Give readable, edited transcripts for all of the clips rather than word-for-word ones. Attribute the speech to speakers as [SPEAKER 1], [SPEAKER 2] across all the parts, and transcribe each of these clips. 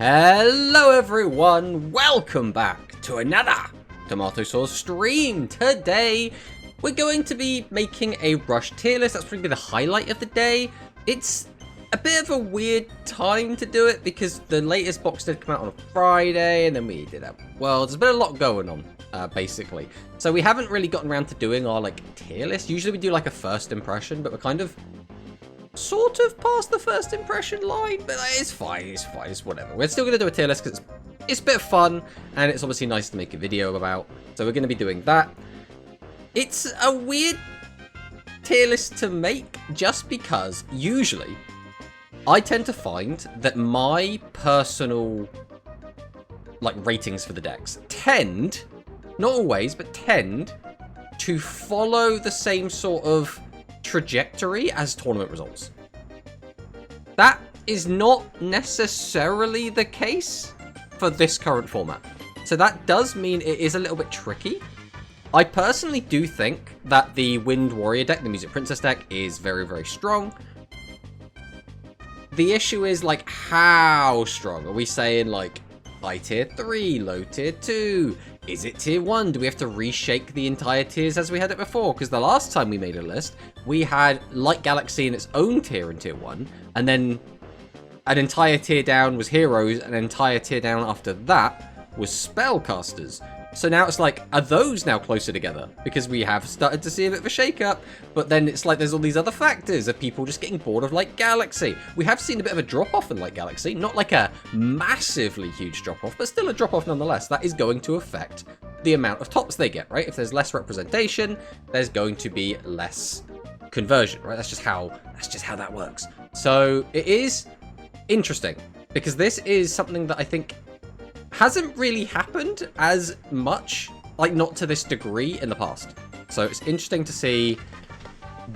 [SPEAKER 1] Hello everyone, welcome back to another Tomato Sauce stream. Today we're going to be making a Rush tier list. That's probably the highlight of the day. It's a bit of a weird time to do it because the latest box did come out on a Friday and then we did that. Well, there's been a lot going on, basically. So we haven't really gotten around to doing our tier list. Usually we do a first impression, but we're kind of sort of past the first impression line, but it's fine, it's whatever. We're still going to do a tier list because it's a bit of fun, and it's obviously nice to make a video about, so we're going to be doing that. It's a weird tier list to make, just because, usually, I tend to find that my personal, ratings for the decks tend, not always, but tend to follow the same sort of trajectory as tournament results. That is not necessarily the case for this current format. So that does mean it is a little bit tricky. I personally do think that the Wind Warrior deck, the Music Princess deck, is very, very strong. The issue is, how strong? Are we saying, high tier 3, low tier 2? Is it tier 1? Do we have to reshake the entire tiers as we had it before? Because the last time we made a list, we had Light Galaxy in its own tier in tier 1, and then an entire tier down was Heroes, and an entire tier down after that was Spellcasters. So now it's are those now closer together? Because we have started to see a bit of a shake-up, but then it's there's all these other factors of people just getting bored of Light Galaxy. We have seen a bit of a drop-off in Light Galaxy, not a massively huge drop-off, but still a drop-off nonetheless. That is going to affect the amount of tops they get, right? If there's less representation, there's going to be less conversion, right? That's just how that works. So it is interesting, because this is something that I think hasn't really happened as much, not to this degree in the past. So it's interesting to see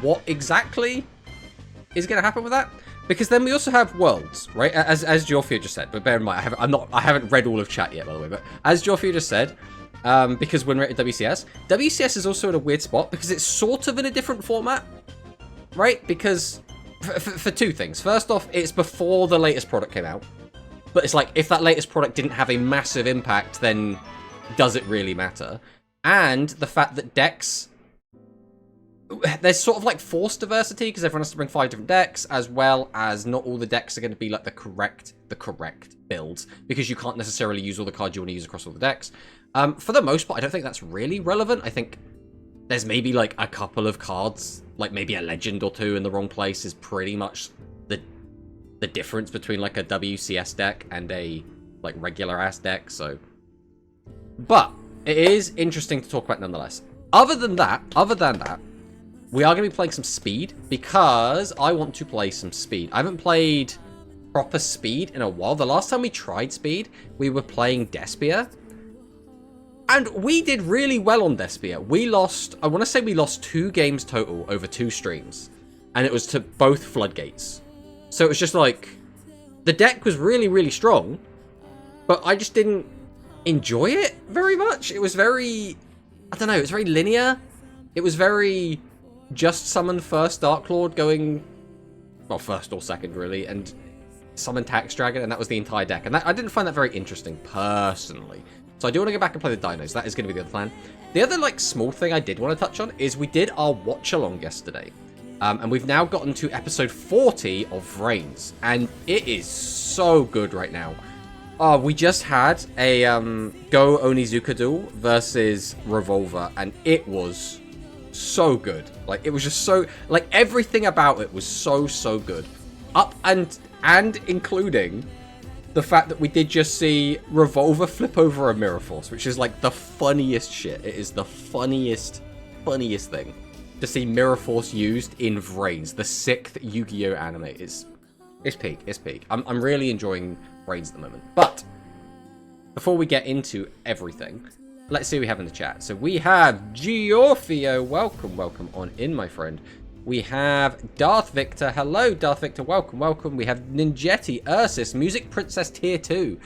[SPEAKER 1] what exactly is going to happen with that. Because then we also have Worlds, right? As Jorfia just said, but bear in mind, I haven't read all of chat yet, by the way. But as Jorfia just said, because win rate of WCS is also in a weird spot because it's sort of in a different format, right? Because for two things. First off, it's before the latest product came out. But it's if that latest product didn't have a massive impact, then does it really matter? And the fact that decks, there's sort of forced diversity because everyone has to bring 5 different decks, as well as not all the decks are going to be the correct builds, because you can't necessarily use all the cards you want to use across all the decks. For the most part, I don't think that's really relevant. I think there's maybe a couple of cards, maybe a legend or two in the wrong place is pretty much the difference between a WCS deck and a regular ass deck. So, but it is interesting to talk about nonetheless. Other than that, we are going to be playing some speed because I want to play some speed. I haven't played proper speed in a while. The last time we tried speed, we were playing Despia, and we did really well on Despia. We lost, I want to say we lost 2 games total over 2 streams, and it was to both Floodgates. So it was just the deck was really, really strong, but I just didn't enjoy it very much. It was very, I don't know, it was very linear. It was very just summon first Dark Lord going, well, first or second really, and summon Tax Dragon, and that was the entire deck. And I didn't find that very interesting, personally. So I do want to go back and play the Dinos. That is going to be the other plan. The other, small thing I did want to touch on is we did our watch-along yesterday. And we've now gotten to episode 40 of Reigns, and it is so good right now. We just had a Go Onizuka duel versus Revolver, and it was so good. It was just so, everything about it was so good. Up and including the fact that we did just see Revolver flip over a Mirror Force, which is the funniest shit. It is the funniest thing to see Mirror Force used in Reigns, the 6th Yu-Gi-Oh anime. It's peak. I'm really enjoying Reigns at the moment. But before we get into everything, let's see what we have in the chat. So we have Giorfio, welcome on in, my friend. We have Darth Victor, hello Darth Victor, welcome. We have Ninjetti, Ursus, Music Princess tier 2.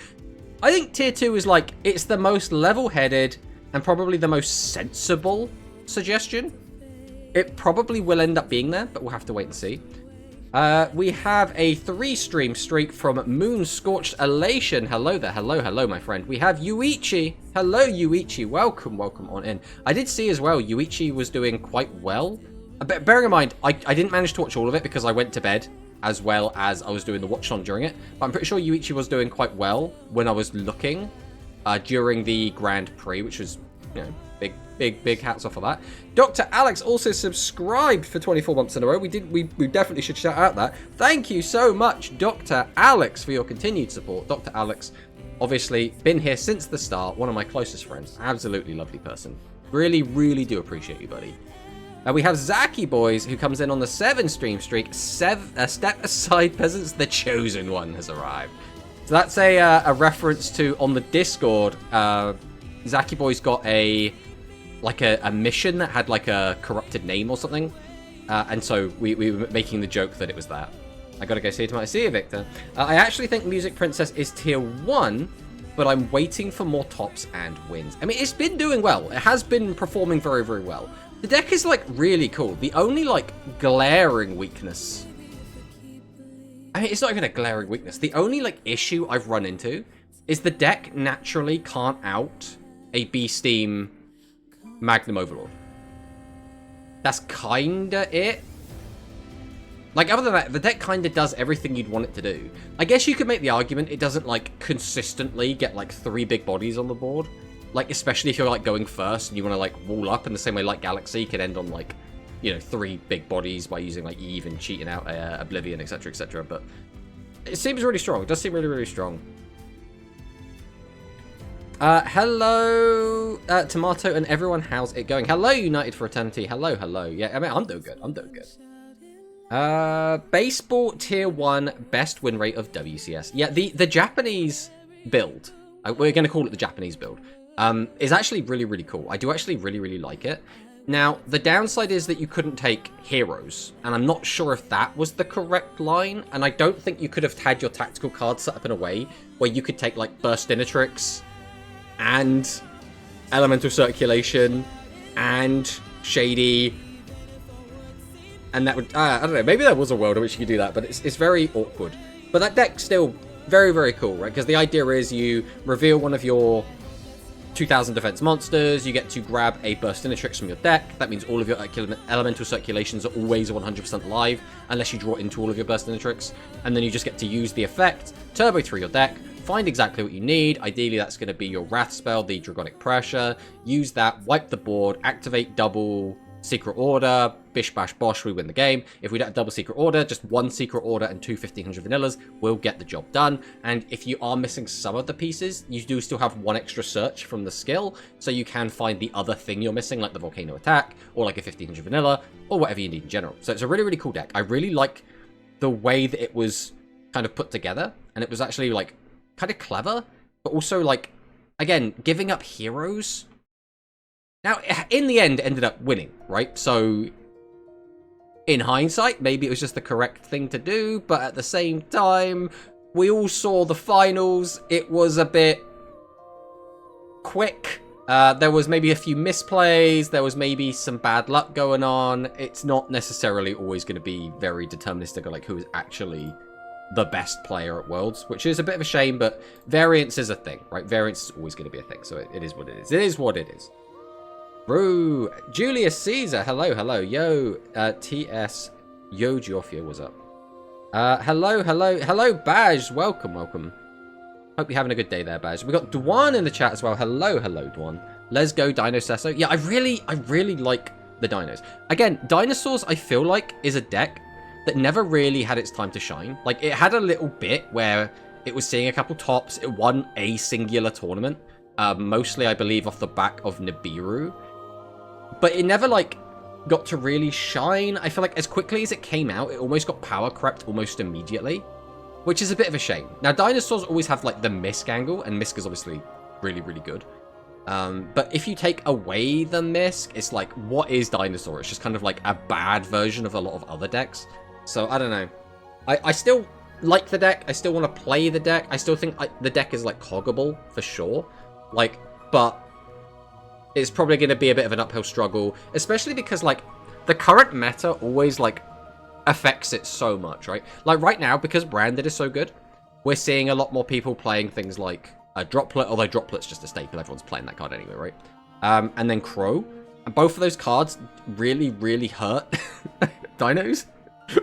[SPEAKER 1] I think tier 2 is it's the most level-headed and probably the most sensible suggestion. It probably will end up being there, but we'll have to wait and see. We have a 3-stream streak from Moon Scorched Elation. Hello there. Hello, my friend. We have Yuichi. Hello, Yuichi. Welcome on in. I did see as well, Yuichi was doing quite well. Bearing in mind, I didn't manage to watch all of it because I went to bed as well as I was doing the watch-on during it. But I'm pretty sure Yuichi was doing quite well when I was looking during the Grand Prix, which was, you know, big hats off of that. Dr. Alex also subscribed for 24 months in a row. We definitely should shout out that. Thank you so much, Dr. Alex, for your continued support. Dr. Alex, obviously, been here since the start. One of my closest friends. Absolutely lovely person. Really do appreciate you, buddy. We have Zaki Boys, who comes in on the 7-stream streak. Step aside, peasants. The chosen one has arrived. So that's a reference to, on the Discord, Zaki Boys got a mission that had like a corrupted name or something, and so we were making the joke that it was that. I gotta go see it tonight. See you, Victor. I actually think Music Princess is tier 1, but I'm waiting for more tops and wins. I mean, it's been doing well. It has been performing very well. The deck is like really cool. The only like glaring weakness, I mean, it's not even a glaring weakness. The only like issue I've run into is the deck naturally can't out a B-Steam Magnum Overlord. That's kinda it. Like, other than that, the deck kinda does everything you'd want it to do. I guess you could make the argument it doesn't, like, consistently get, like, 3 big bodies on the board. Like, especially if you're, like, going first and you want to, like, wall up in the same way, like, Galaxy could end on, like, you know, 3 big bodies by using, like, Eve and cheating out Oblivion, etc. But it seems really strong. It does seem really strong. Hello, Tomato and everyone, how's it going? Hello, United for Eternity. Hello. Yeah, I mean, I'm doing good. Baseball tier 1 best win rate of WCS. Yeah, the Japanese build, we're going to call it the Japanese build, is actually really cool. I do actually really like it. Now, the downside is that you couldn't take heroes, and I'm not sure if that was the correct line, and I don't think you could have had your tactical cards set up in a way where you could take, like, Burstinatrix and Elemental Circulation and Shady, and that would, I don't know, maybe there was a world in which you could do that, but it's very awkward. But that deck's still very cool, right? Because the idea is you reveal one of your 2000 defense monsters, you get to grab a Burstinatrix from your deck. That means all of your Elemental Circulations are always 100% live, unless you draw into all of your Burstinatrix, and then you just get to use the effect, turbo through your deck, find exactly what you need. Ideally, that's going to be your Wrath spell, the Dragonic Pressure. Use that, wipe the board, activate double Secret Order, bish bash bosh, we win the game. If we don't have double Secret Order, just 1 Secret Order and 2 1500 vanillas will get the job done. And if you are missing some of the pieces, you do still have 1 extra search from the skill, so you can find the other thing you're missing, like the Volcano Attack, or like a 1500 vanilla, or whatever you need in general. So it's a really cool deck. I really like the way that it was kind of put together, and it was actually like kind of clever, but also, like, again, giving up heroes. Now, in the end, it ended up winning, right? So, in hindsight, maybe it was just the correct thing to do, but at the same time, we all saw the finals. It was a bit quick. There was maybe a few misplays. There was maybe some bad luck going on. It's not necessarily always going to be very deterministic of, like, who is actually the best player at Worlds, which is a bit of a shame, but variance is a thing, right? Variance is always going to be a thing, so it is what it is. It is what it is. Bro, Julius Caesar, hello. Yo, TS, Yo, Geoffia, what's up? Hello, Baj, welcome. Hope you're having a good day there, Baj. We got Dwan in the chat as well. Hello, Dwan. Let's go, Dino Sesso. Yeah, I really like the dinos. Again, dinosaurs, I feel like, is a deck that never really had its time to shine. Like, it had a little bit where it was seeing a couple tops. It won a singular tournament, mostly, I believe, off the back of Nibiru. But it never, like, got to really shine. I feel like as quickly as it came out, it almost got power crept almost immediately, which is a bit of a shame. Now, dinosaurs always have, like, the Misk angle, and Misk is obviously really good. But if you take away the Misk, it's like, what is dinosaur? It's just kind of like a bad version of a lot of other decks. So, I don't know. I still like the deck. I still want to play the deck. I still think the deck is, like, coggable, for sure. Like, but it's probably going to be a bit of an uphill struggle, especially because, like, the current meta always, like, affects it so much, right? Like right now, because Branded is so good, we're seeing a lot more people playing things like a Droplet, although Droplet's just a staple. Everyone's playing that card anyway, right? And then Crow. And both of those cards really, really hurt dinos,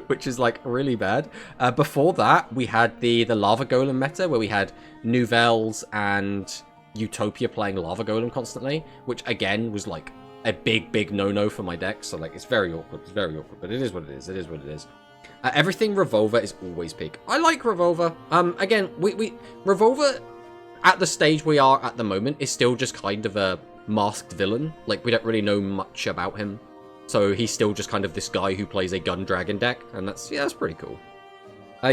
[SPEAKER 1] which is like really bad. Before that, we had the Lava Golem meta, where we had Nouvelles and Utopia playing Lava Golem constantly, which again was like a big no-no for my deck. So like it's very awkward. It's very awkward, but it is what it is. It is what it is. Everything Revolver is always peak. I like Revolver. Again, we Revolver at the stage we are at the moment is still just kind of a masked villain. Like we don't really know much about him. So he's still just kind of this guy who plays a gun dragon deck, and that's pretty cool.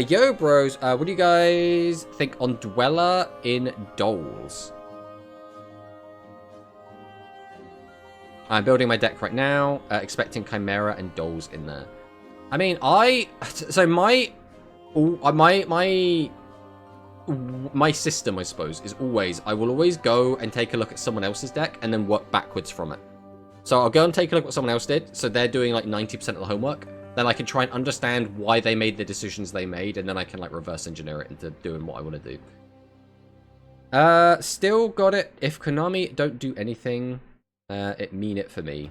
[SPEAKER 1] Yo bros, what do you guys think on Dweller in Doles? I'm building my deck right now, expecting Chimera and Doles in there. I mean, my system, I suppose, is I will always go and take a look at someone else's deck and then work backwards from it. So I'll go and take a look at what someone else did. So they're doing like 90% of the homework. Then I can try and understand why they made the decisions they made, and then I can like reverse engineer it into doing what I want to do. Still got it. If Konami don't do anything, it mean it for me.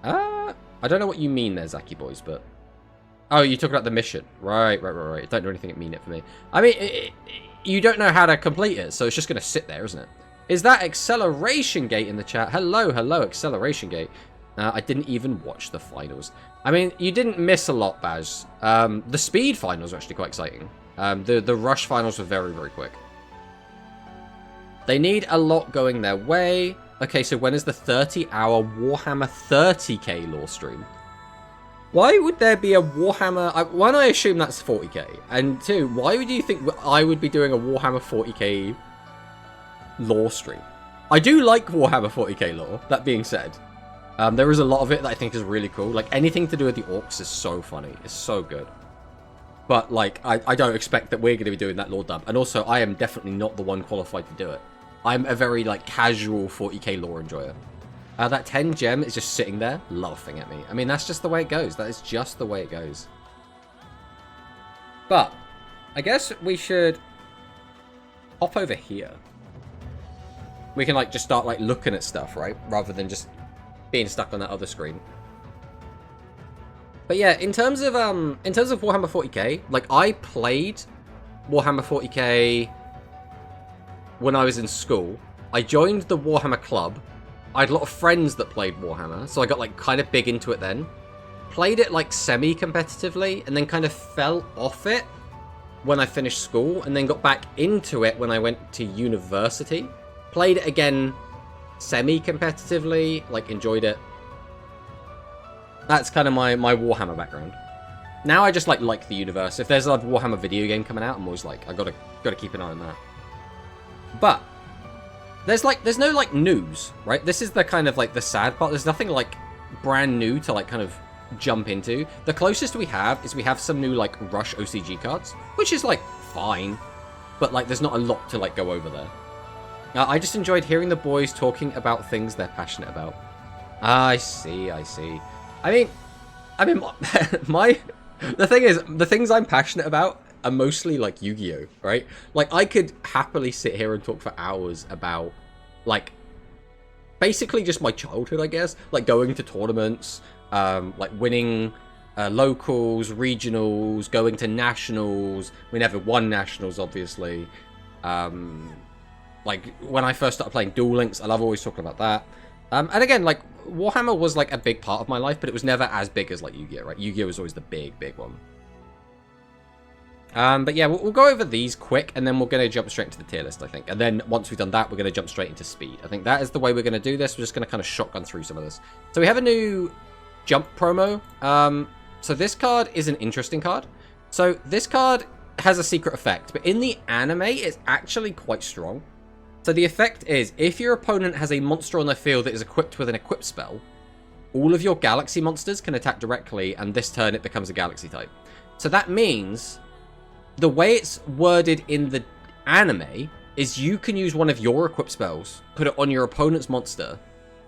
[SPEAKER 1] I don't know what you mean there, Zaki boys, but... Oh, you talk about the mission. Right. Don't do anything, it mean it for me. I mean, you don't know how to complete it, so it's just going to sit there, isn't it? Is that Acceleration Gate in the chat? Hello, Acceleration Gate. I didn't even watch the finals. I mean, you didn't miss a lot, Baz. The speed finals were actually quite exciting. The rush finals were very, very quick. They need a lot going their way. Okay, so when is the 30-hour Warhammer 30k lore stream? Why would there be a Warhammer... One, I assume that's 40k. And two, why would you think I would be doing a Warhammer 40k lore stream? I do like Warhammer 40k lore, that being said. There is a lot of it that I think is really cool. Like, anything to do with the orcs is so funny. It's so good. But, like, I don't expect that we're going to be doing that lore dump. And also, I am definitely not the one qualified to do it. I'm a very, like, casual 40k lore enjoyer. That 10 gem is just sitting there, laughing at me. I mean, that's just the way it goes. That is just the way it goes. But, I guess we should hop over here. We can, like, just start, like, looking at stuff, right? Rather than just being stuck on that other screen. But yeah, in terms of Warhammer 40k, like, I played Warhammer 40k when I was in school. I joined the Warhammer Club. I had a lot of friends that played Warhammer, so I got, like, kind of big into it then. Played it, like, semi-competitively, and then kind of fell off it when I finished school, and then got back into it when I went to university. Played it again semi-competitively, like, enjoyed it. That's kind of my Warhammer background. Now I just, like the universe. If there's a Warhammer video game coming out, I'm always like, I gotta keep an eye on that. But there's no, like, news, right? This is the kind of, like, the sad part. There's nothing, like, brand new to, like, kind of jump into. The closest we have is we have some new, like, Rush OCG cards, which is, like, fine. But, like, there's not a lot to, like, go over there. I just enjoyed hearing the boys talking about things they're passionate about. I see. I mean, the thing is, the things I'm passionate about are mostly, like, Yu-Gi-Oh, right? Like, I could happily sit here and talk for hours about, like, basically just my childhood, I guess. Like, going to tournaments, like, winning locals, regionals, going to nationals. We never won nationals, obviously. Like, when I first started playing Duel Links, I love always talking about that. And again, like, Warhammer was, like, a big part of my life, but it was never as big as, like, Yu-Gi-Oh, right? Yu-Gi-Oh was always the big one. But yeah, we'll go over these quick, and then we're going to jump straight into the tier list, I think. And then once we've done that, we're going to jump straight into speed. I think that is the way we're going to do this. We're just going to kind of shotgun through some of this. So we have a new jump promo. So this card is an interesting card. So this card has a secret effect, but in the anime, it's actually quite strong. So the effect is, if your opponent has a monster on their field that is equipped with an equip spell, all of your galaxy monsters can attack directly, and this turn it becomes a galaxy type. So that means the way it's worded in the anime is you can use one of your equip spells, put it on your opponent's monster,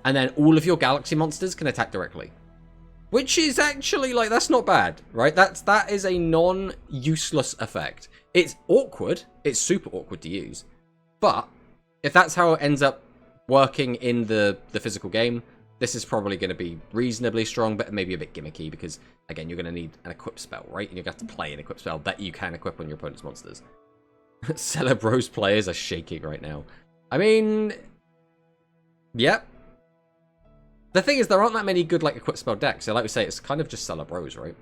[SPEAKER 1] and then all of your galaxy monsters can attack directly. Which is actually, like, that's not bad, right? That is a non-useless effect. It's awkward. It's super awkward to use. But if that's how it ends up working in the physical game, this is probably going to be reasonably strong, but maybe a bit gimmicky because, again, you're going to need an equip spell, right? And you're going to have to play an equip spell that you can equip on your opponent's monsters. Celebros players are shaking right now. I mean, yeah. The thing is, there aren't that many good, like, equip spell decks. So, like we say, it's kind of just Celebros, right?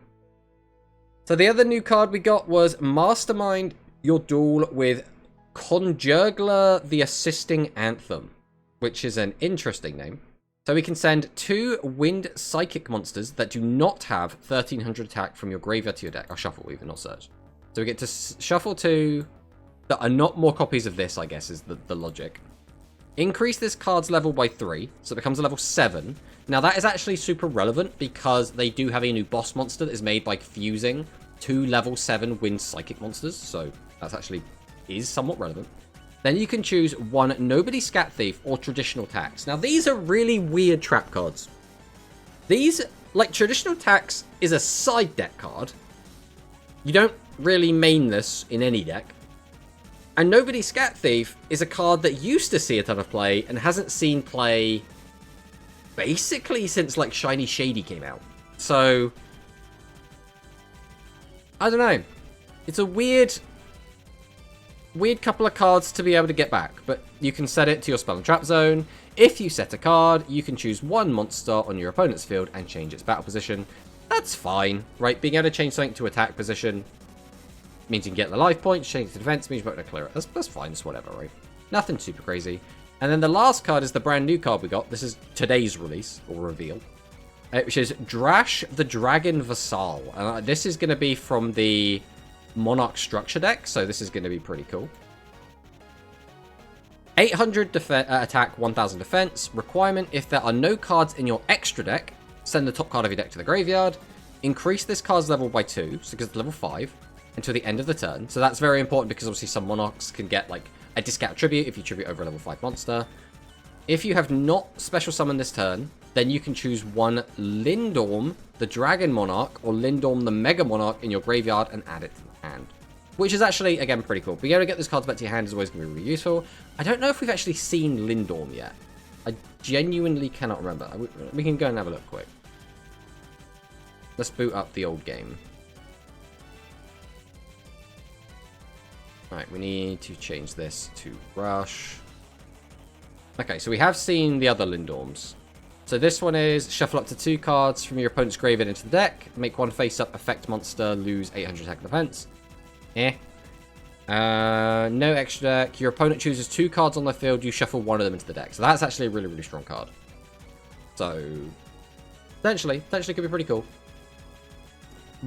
[SPEAKER 1] So, the other new card we got was Mastermind your duel with Conjurgler the Assisting Anthem, which is an interesting name. So, we can send 2 Wind Psychic monsters that do not have 1300 attack from your graveyard to your deck. Or shuffle, even, not search. So, we get to shuffle 2 that are not more copies of this, I guess, is the logic. Increase this card's level by 3, so it becomes a level 7. Now, that is actually super relevant because they do have a new boss monster that is made by fusing 2 level 7 Wind Psychic monsters, so that's actually is somewhat relevant. Then you can choose 1 Nobody Scat Thief or Traditional Tax. Now, these are really weird trap cards. These, like, Traditional Tax is a side deck card. You don't really main this in any deck. And Nobody Scat Thief is a card that used to see a ton of play and hasn't seen play basically since, like, Shiny Shady came out. So, I don't know. It's a weird couple of cards to be able to get back, but you can set it to your spell and trap zone. If you set a card, you can choose 1 monster on your opponent's field and change its battle position. That's fine, right? Being able to change something to attack position means you can get the life points, change the defense, means you're able to clear it. That's fine, it's whatever, right? Nothing super crazy. And then the last card is the brand new card we got. This is today's release, or reveal, which is Drash the Dragon Vassal. And this is going to be from the Monarch Structure deck, so this is going to be pretty cool. 800 attack, 1000 defense. Requirement, if there are no cards in your extra deck, send the top card of your deck to the graveyard. Increase this card's level by 2, so because it's level 5. Until the end of the turn. So that's very important because obviously some Monarchs can get like a discount tribute if you tribute over a level 5 monster. If you have not special summoned this turn, then you can choose 1 Lindorm the Dragon Monarch or Lindorm the Mega Monarch in your graveyard and add it to the hand. Which is actually, again, pretty cool. Being able to get those cards back to your hand is always going to be really useful. I don't know if we've actually seen Lindorm yet. I genuinely cannot remember. We can go and have a look quick. Let's boot up the old game. Right, we need to change this to Rush. Okay, so we have seen the other Lindorms. So this one is shuffle up to 2 cards from your opponent's graveyard into the deck. Make 1 face-up effect monster, lose 800 attack defense. No extra deck. Your opponent chooses 2 cards on the field. You shuffle 1 of them into the deck. So that's actually a really, really strong card. So, potentially could be pretty cool.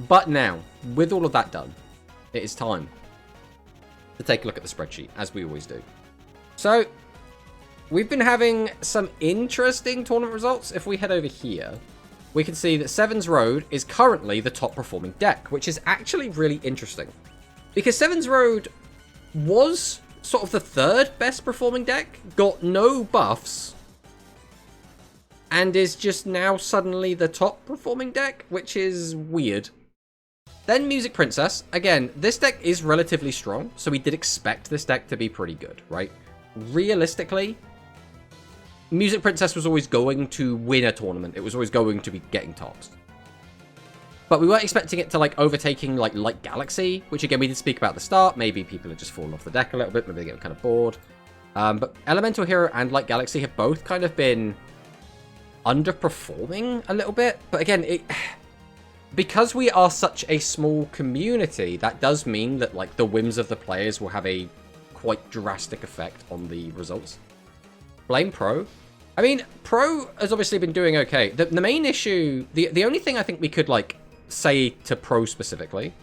[SPEAKER 1] But now, with all of that done, it is time to take a look at the spreadsheet, as we always do. So, we've been having some interesting tournament results. If we head over here, we can see that Seven's Road is currently the top performing deck, which is actually really interesting. Because Seven's Road was sort of the 3rd best performing deck, got no buffs, and is just now suddenly the top performing deck, which is weird. Then Music Princess. Again, this deck is relatively strong, so we did expect this deck to be pretty good, right? Realistically, Music Princess was always going to win a tournament. It was always going to be getting tossed. But we weren't expecting it to, like, overtaking, like, Light Galaxy, which, again, we did speak about at the start. Maybe people have just fallen off the deck a little bit. Maybe they get kind of bored. But Elemental Hero and Light Galaxy have both kind of been underperforming a little bit. But, again, because we are such a small community, that does mean that, like, the whims of the players will have a quite drastic effect on the results. Blame Pro. I mean, Pro has obviously been doing okay. The main issue, the only thing I think we could, like, say to Pro specifically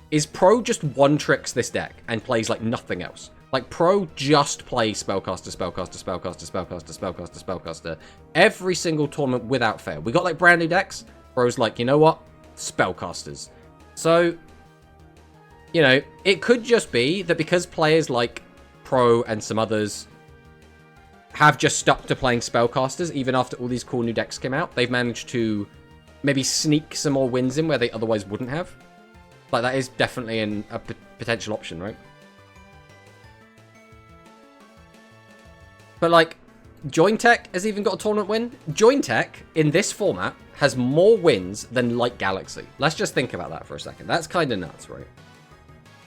[SPEAKER 1] is Pro just one-tricks this deck and plays, like, nothing else. Like, Pro just plays Spellcaster, Spellcaster, Spellcaster, Spellcaster, Spellcaster, Spellcaster every single tournament without fail. We got, like, brand new decks. Pro's like, you know what? Spellcasters. So, you know, it could just be that because players like Pro and some others have just stuck to playing Spellcasters even after all these cool new decks came out, they've managed to maybe sneak some more wins in where they otherwise wouldn't have. Like, that is definitely a potential option, right? But, like, Jointech has even got a tournament win. Jointech, in this format, has more wins than Light Galaxy. Let's just think about that for a second. That's kind of nuts, right?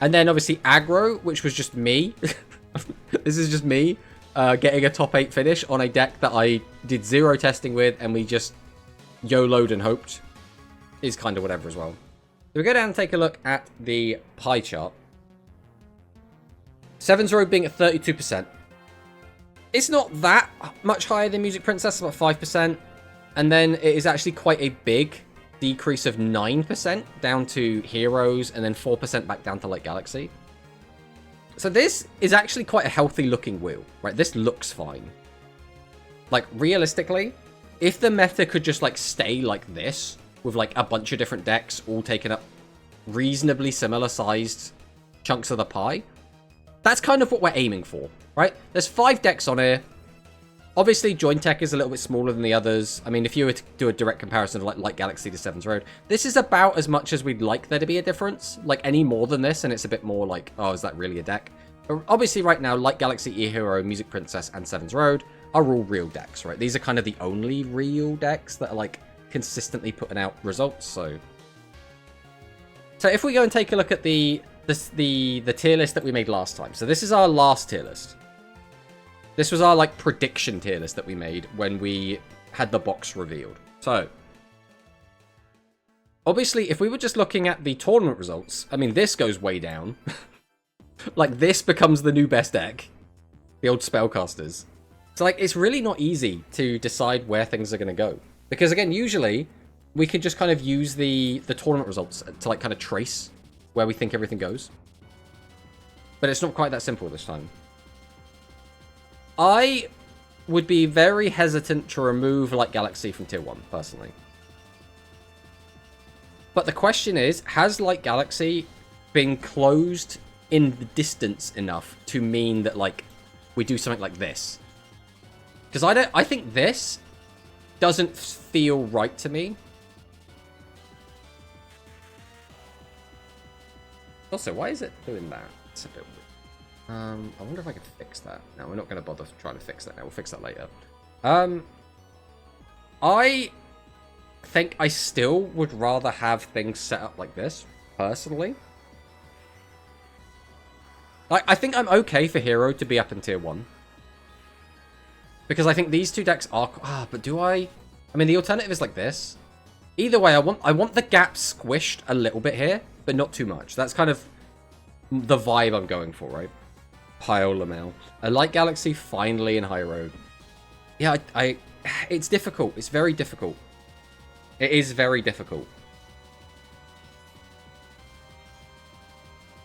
[SPEAKER 1] And then, obviously, Aggro, which was just me. This is just me getting a top 8 finish on a deck that I did 0 testing with, and we just YOLO'd and hoped. Is kind of whatever as well. So we go down and take a look at the pie chart. Sevens Road being at 32%. It's not that much higher than Music Princess, about 5%. And then it is actually quite a big decrease of 9% down to Heroes, and then 4% back down to Light Galaxy. So this is actually quite a healthy looking wheel, right? This looks fine. Like, realistically, if the meta could just, like, stay like this, with, like, a bunch of different decks all taking up reasonably similar sized chunks of the pie, that's kind of what we're aiming for. Right? There's 5 decks on here. Obviously, Jointech is a little bit smaller than the others. I mean, if you were to do a direct comparison of like Light Galaxy to Sevens Road, this is about as much as we'd like there to be a difference. Like, any more than this, and it's a bit more like, oh, is that really a deck? But obviously, right now, Light Galaxy, E-Hero, Music Princess, and Sevens Road are all real decks, right? These are kind of the only real decks that are, like, consistently putting out results, so... So if we go and take a look at the tier list that we made last time. So this is our last tier list. This was our, like, prediction tier list that we made when we had the box revealed. So, obviously, if we were just looking at the tournament results, I mean, this goes way down. Like, this becomes the new best deck. The old Spellcasters. So, like, it's really not easy to decide where things are going to go. Because, again, usually, we can just kind of use the tournament results to, like, kind of trace where we think everything goes. But it's not quite that simple this time. I would be very hesitant to remove Light Galaxy from Tier 1, personally. But the question is, has Light Galaxy been closed in the distance enough to mean that, like, we do something like this? Because I think this doesn't feel right to me. Also, why is it doing that? It's a bit weird. I wonder if I could fix that. No, we're not going to bother trying to fix that now. We'll fix that later. I think I still would rather have things set up like this, personally. Like, I think I'm okay for Hero to be up in Tier 1. Because I think these two decks are... but do I... I mean, the alternative is like this. Either way, I want the gap squished a little bit here, but not too much. That's kind of the vibe I'm going for, right? Piolamel. A Light Galaxy finally in High Road. Yeah, it's difficult. It's very difficult. It is very difficult.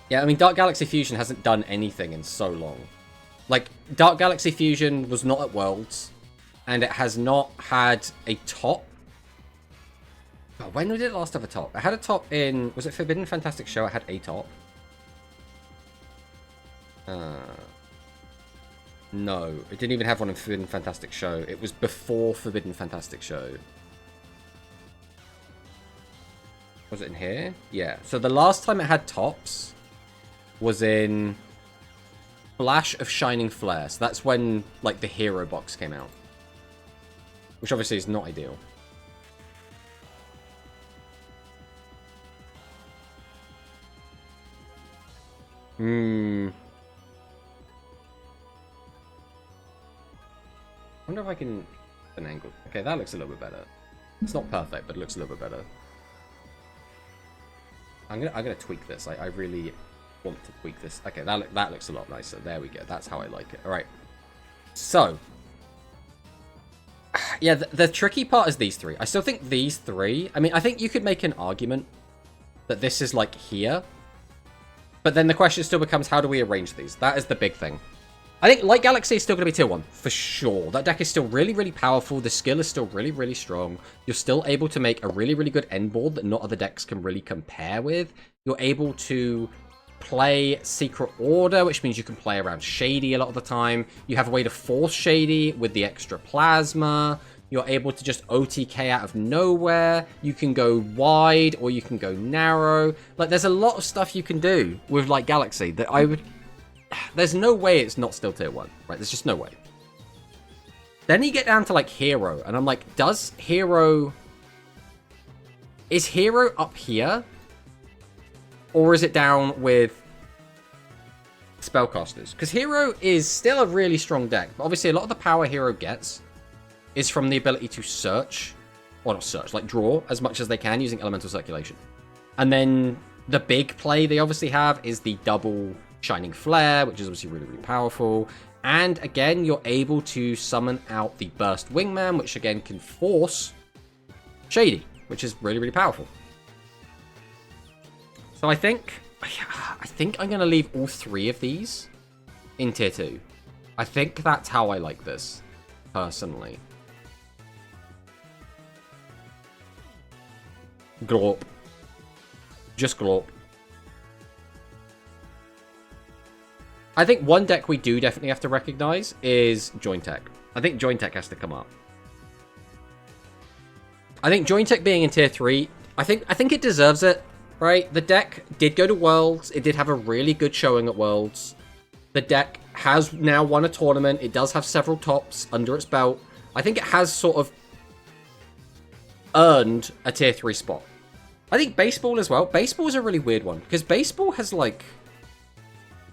[SPEAKER 1] Yeah, I mean, Dark Galaxy Fusion hasn't done anything in so long. Like, Dark Galaxy Fusion was not at Worlds, and it has not had a top. Oh, when did it last have a top? It had a top in... Was it Forbidden Fantastic Show? It had a top. No, it didn't even have one in Forbidden Fantastic Show. It was before Forbidden Fantastic Show. Was it in here? Yeah. So the last time it had tops was in Flash of Shining Flare. So that's when, like, the Hero box came out. Which obviously is not ideal. I wonder if I can... an angle. Okay, that looks a little bit better. It's not perfect, but it looks a little bit better. I'm gonna tweak this. I really want to tweak this. Okay, that looks a lot nicer. There we go. That's how I like it. All right. So, yeah, the tricky part is these three. I still think these three... I mean, I think you could make an argument that this is, like, here. But then the question still becomes, how do we arrange these? That is the big thing. I think Light Galaxy is still going to be Tier 1, for sure. That deck is still really, really powerful. The skill is still really, really strong. You're still able to make a really, really good end board that not other decks can really compare with. You're able to play Secret Order, which means you can play around Shady a lot of the time. You have a way to force Shady with the extra Plasma. You're able to just OTK out of nowhere. You can go wide or you can go narrow. Like, there's a lot of stuff you can do with, like, Galaxy that I would... There's no way it's not still tier 1, right? There's just no way. Then you get down to, like, Hero, and I'm like, does Hero... Is Hero up here? Or is it down with Spellcasters? Because Hero is still a really strong deck, but obviously a lot of the power Hero gets is from the ability to search, or not search, like draw as much as they can using Elemental Circulation. And then the big play they obviously have is the double Shining Flare, which is obviously really, really powerful. And again, you're able to summon out the Burst Wingman, which again can force Shady, which is really, really powerful. So I think I'm going to leave all 3 of these in tier 2. I think that's how I like this, personally. Glorp. Just Glorp. I think one deck we do definitely have to recognize is Jointech. I think Jointech has to come up. I think Jointech being in tier 3, I think it deserves it, right? The deck did go to Worlds. It did have a really good showing at Worlds. The deck has now won a tournament. It does have several tops under its belt. I think it has sort of earned a tier 3 spot. I think Baseball as well. Baseball is a really weird one because Baseball has like...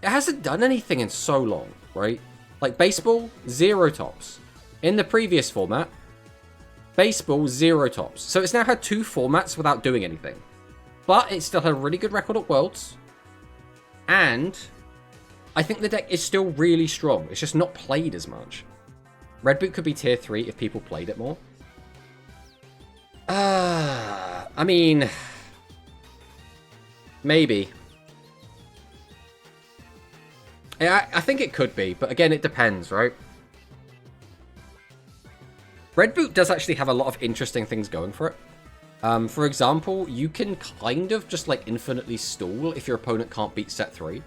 [SPEAKER 1] It hasn't done anything in so long, right? Like Baseball, 0 tops. In the previous format, Baseball, 0 tops. So it's now had 2 formats without doing anything. But it still had a really good record at Worlds. And I think the deck is still really strong. It's just not played as much. Red Boot could be tier 3 if people played it more. I mean, maybe. Yeah, I think it could be, but again, it depends, right? Red Boot does actually have a lot of interesting things going for it. For example, you can kind of just like infinitely stall if your opponent can't beat set 3.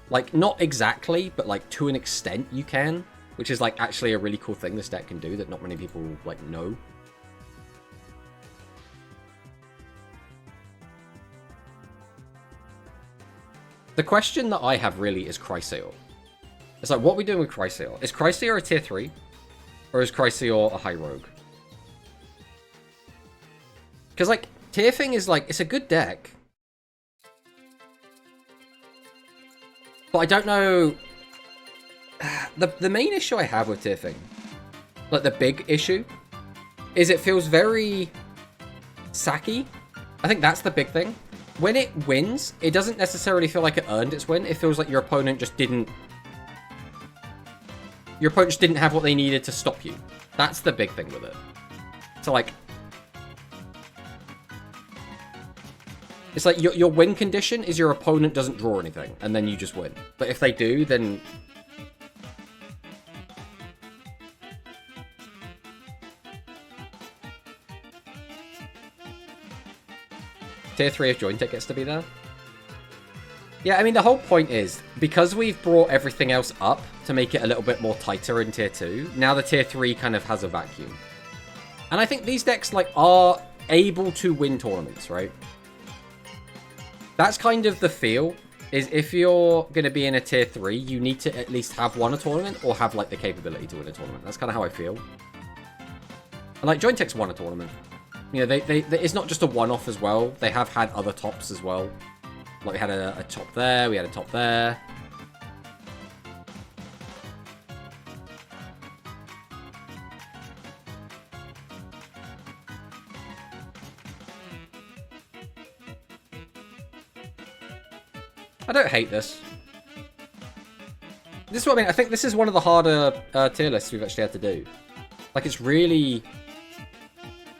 [SPEAKER 1] Like, not exactly, but like to an extent you can, which is like actually a really cool thing this deck can do that not many people like know. The question that I have really is Chrysaor. It's like, what are we doing with Chrysaor? Is Chrysaor a tier 3? Or is Chrysaor a high rogue? Because, like, tier thing is, like, it's a good deck. But I don't know... The main issue I have with tier thing, like, the big issue, is it feels very sacky. I think that's the big thing. When it wins, it doesn't necessarily feel like it earned its win. It feels like your opponent just didn't... Your opponent just didn't have what they needed to stop you. That's the big thing with it. So, like... It's like your win condition is your opponent doesn't draw anything, and then you just win. But if they do, then... Tier 3 if Jointech gets to be there. Yeah, I mean, the whole point is, because we've brought everything else up to make it a little bit more tighter in Tier 2, now the Tier 3 kind of has a vacuum. And I think these decks, like, are able to win tournaments, right? That's kind of the feel, is if you're going to be in a Tier 3, you need to at least have won a tournament, or have, like, the capability to win a tournament. That's kind of how I feel. And, like, Jointech's won a tournament. You know, it's not just a one-off as well. They have had other tops as well. Like, we had a top there, we had a top there. I don't hate this. This is what I mean. I think this is one of the harder tier lists we've actually had to do. Like, it's really...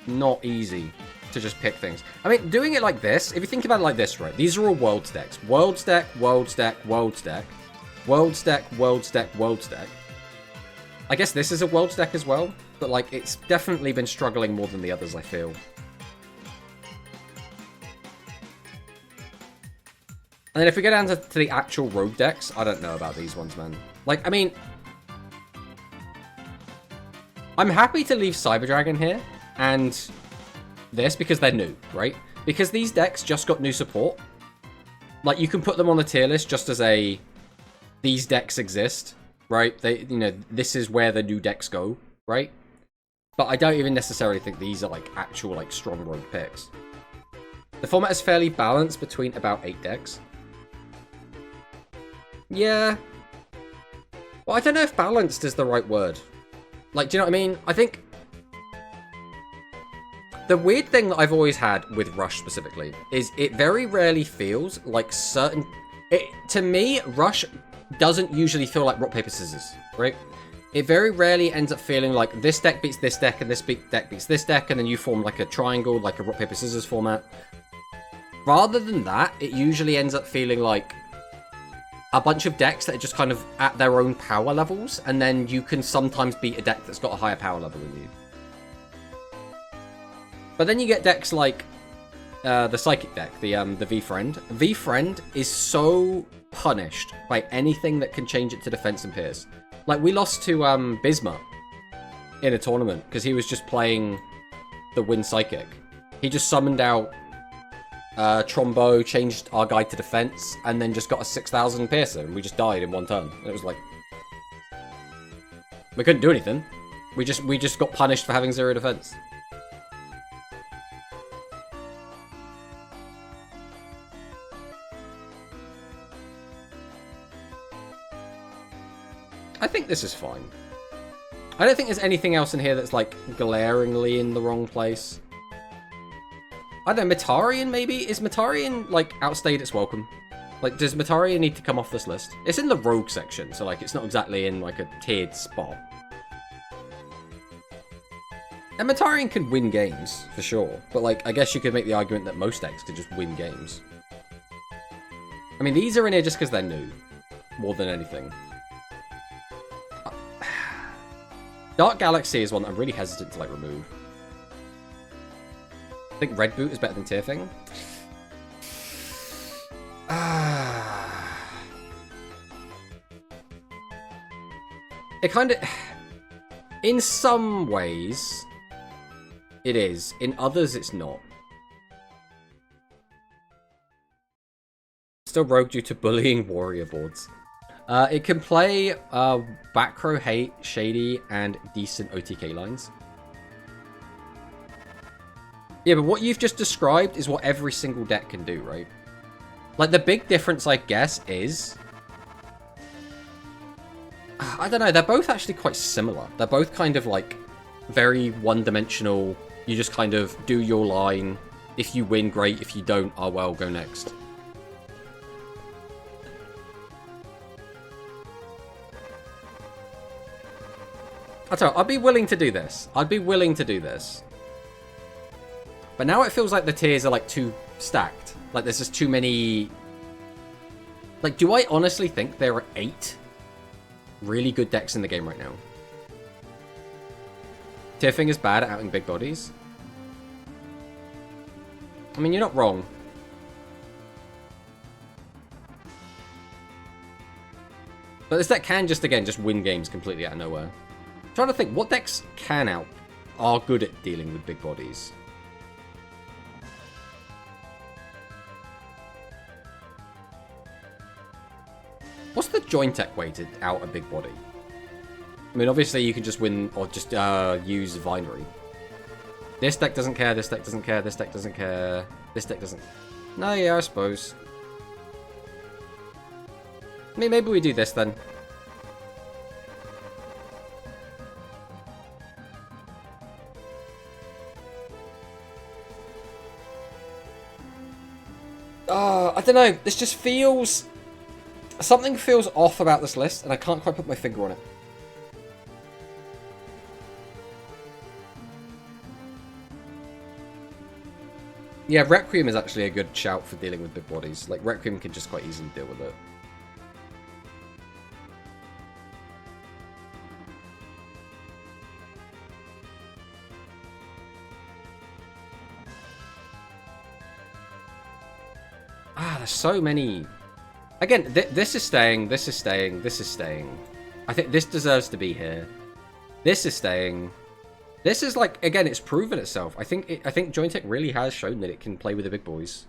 [SPEAKER 1] not easy to just pick things. I mean, doing it like this, if you think about it like this, right? These are all Worlds decks. Worlds deck, Worlds deck, Worlds deck. Worlds deck, Worlds deck, Worlds deck. I guess this is a Worlds deck as well, but like, it's definitely been struggling more than the others, I feel. And then if we go down to the actual rogue decks, I don't know about these ones, man. Like, I mean... I'm happy to leave Cyber Dragon here and this because they're new, right? Because these decks just got new support. Like, you can put them on the tier list just as a... These decks exist, right? They, you know, this is where the new decks go, right? But I don't even necessarily think these are, like, actual, like, strong rogue picks. The format is fairly balanced between about 8 decks. Yeah. Well, I don't know if balanced is the right word. Like, do you know what I mean? I think... The weird thing that I've always had with Rush specifically is it very rarely feels like certain... to me, Rush doesn't usually feel like rock, paper, scissors, right? It very rarely ends up feeling like this deck beats this deck and this deck beats this deck, and then you form like a triangle, like a rock, paper, scissors format. Rather than that, it usually ends up feeling like a bunch of decks that are just kind of at their own power levels, and then you can sometimes beat a deck that's got a higher power level than you. But then you get decks like the Psychic deck, the V-Friend. V-Friend is so punished by anything that can change it to defense and pierce. Like, we lost to Bisma in a tournament because he was just playing the Wind Psychic. He just summoned out Trombo, changed our guy to defense, and then just got a 6,000 piercer, and we just died in one turn. And it was like... We couldn't do anything. We just got punished for having 0 defense. I think this is fine. I don't think there's anything else in here that's, like, glaringly in the wrong place. I don't know, Metarian, maybe? Is Metarian, like, outstayed its welcome? Like, does Metarian need to come off this list? It's in the rogue section, so, like, it's not exactly in, like, a tiered spot. And Metarian could win games, for sure. But, like, I guess you could make the argument that most decks could just win games. I mean, these are in here just because they're new. More than anything. Dark Galaxy is one that I'm really hesitant to, like, remove. I think Red Boot is better than Tearfing. It kind of... In some ways, it is. In others, it's not. Still rogue due to bullying warrior boards. It can play back row hate, shady, and decent OTK lines. Yeah, but what you've just described is what every single deck can do, right? Like, the big difference, I guess, is... I don't know, they're both actually quite similar. They're both kind of, like, very one-dimensional. You just kind of do your line. If you win, great. If you don't, oh well, go next. I tell you, I'd be willing to do this. I'd be willing to do this. But now it feels like the tiers are, like, too stacked. Like, there's just too many... Like, do I honestly think there are 8 really good decks in the game right now? Tearfing is bad at outing big bodies. I mean, you're not wrong. But this deck can just, again, just win games completely out of nowhere. I'm trying to think, what decks are good at dealing with big bodies? What's the Jointech way to out a big body? I mean, obviously you can just win, or just use Vinery. This deck doesn't care, this deck doesn't care, this deck doesn't care, this deck doesn't... No, yeah, I suppose. I mean, maybe we do this then. I don't know, this just feels... Something feels off about this list, and I can't quite put my finger on it. Yeah, Requiem is actually a good shout for dealing with big bodies. Like, Requiem can just quite easily deal with it. There's so many... Again, this is staying, this is staying, this is staying. I think this deserves to be here. This is staying. This is like, again, it's proven itself. I think Jointech really has shown that it can play with the big boys.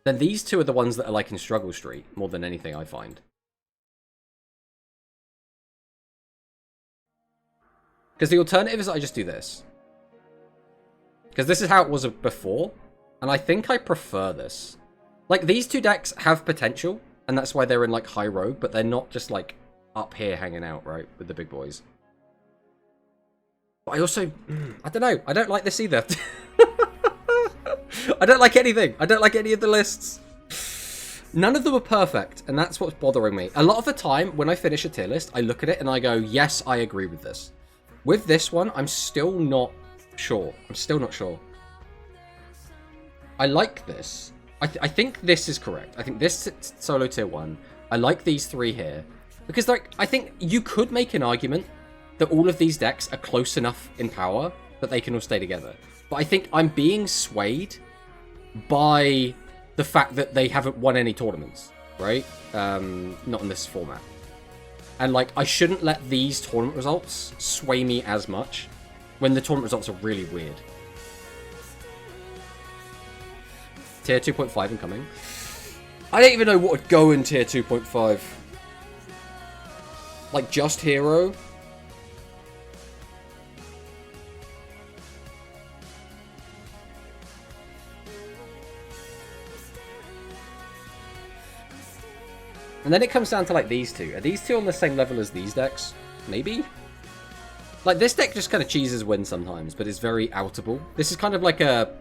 [SPEAKER 1] Then these two are the ones that are like in struggle street more than anything, I find. Because the alternative is that I just do this. Because this is how it was before, and I think I prefer this. Like, these two decks have potential, and that's why they're in, like, high rogue, but they're not just, like, up here hanging out, right, with the big boys. But I also, I don't know, I don't like this either. I don't like anything. I don't like any of the lists. None of them are perfect, and that's what's bothering me. A lot of the time, when I finish a tier list, I look at it and I go, yes, I agree with this. With this one, I'm still not sure. I'm still not sure. I like this. I think this is correct. I think this solo tier 1. I like these three here. Because, like, I think you could make an argument that all of these decks are close enough in power that they can all stay together. But I think I'm being swayed by the fact that they haven't won any tournaments, right? Not in this format. And, like, I shouldn't let these tournament results sway me as much when the tournament results are really weird. Tier 2.5 incoming. I don't even know what would go in tier 2.5. Like, just hero? And then it comes down to, like, these two. Are these two on the same level as these decks? Maybe? Like, this deck just kind of cheeses wins sometimes, but is very outable. This is kind of like a...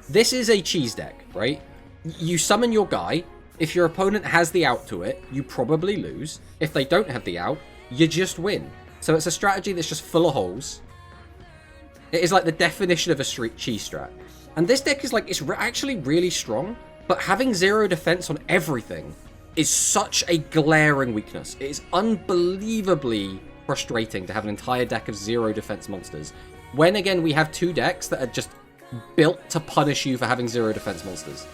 [SPEAKER 1] This is a cheese deck, right? You summon your guy. If your opponent has the out to it, you probably lose. If they don't have the out, you just win. So it's a strategy that's just full of holes. It is like the definition of a street cheese strat. And this deck is like, it's actually really strong, but having 0 defense on everything is such a glaring weakness. It is unbelievably frustrating to have an entire deck of 0 defense monsters. When, again, we have two decks that are just built to punish you for having 0 defense monsters.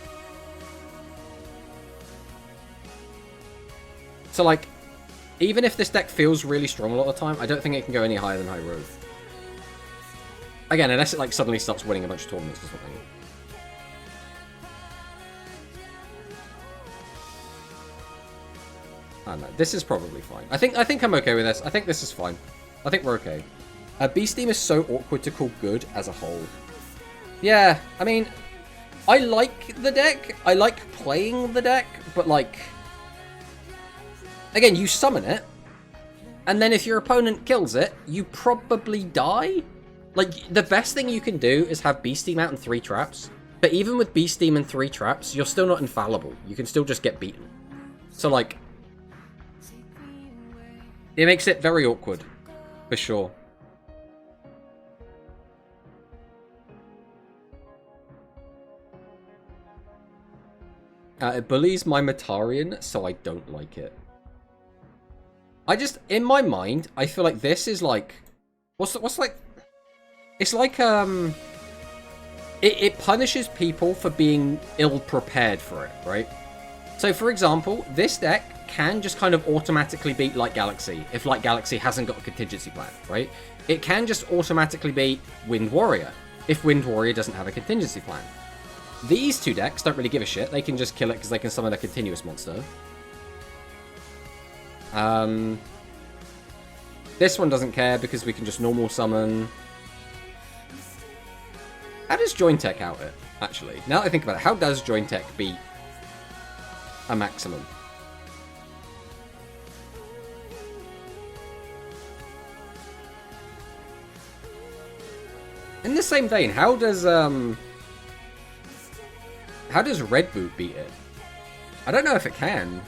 [SPEAKER 1] So, like, even if this deck feels really strong a lot of the time, I don't think it can go any higher than High Rogue. Again, unless it, like, suddenly starts winning a bunch of tournaments or something. I don't know. This is probably fine. I think I'm okay with this. I think this is fine. I think we're okay. Beast Team is so awkward to call good as a whole. Yeah, I mean, I like the deck. I like playing the deck, but, like, again, you summon it, and then if your opponent kills it, you probably die. Like, the best thing you can do is have Beast Team out in 3 traps, but even with Beast Team and 3 traps, you're still not infallible. You can still just get beaten. So, like, it makes it very awkward, for sure. It bullies my Matarian, so I don't like it. I just, in my mind, I feel like this is like, what's like, it's like, it punishes people for being ill-prepared for it, right? So, for example, this deck can just kind of automatically beat Light Galaxy if Light Galaxy hasn't got a contingency plan, right? It can just automatically beat Wind Warrior if Wind Warrior doesn't have a contingency plan. These two decks don't really give a shit. They can just kill it because they can summon a continuous monster. This one doesn't care because we can just normal summon. How does Jointech out it, actually? Now that I think about it, how does Jointech beat a maximum? In the same vein, how does Red Boot beat it? I don't know if it can.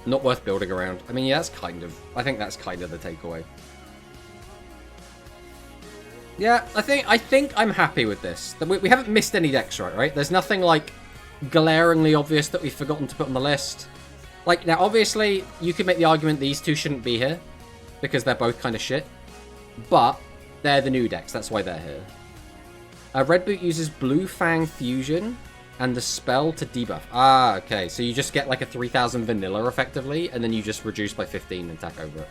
[SPEAKER 1] Not worth building around. I mean, yeah, that's kind of... I think that's kind of the takeaway. Yeah, I think I'm happy with this. We haven't missed any decks, right? There's nothing, like, glaringly obvious that we've forgotten to put on the list. Like, now, obviously, you could make the argument these two shouldn't be here, because they're both kind of shit. But they're the new decks, that's why they're here. Red Boot uses Blue Fang Fusion and the spell to debuff. Ah, okay. So you just get like a 3000 vanilla, effectively, and then you just reduce by 15 and attack over it.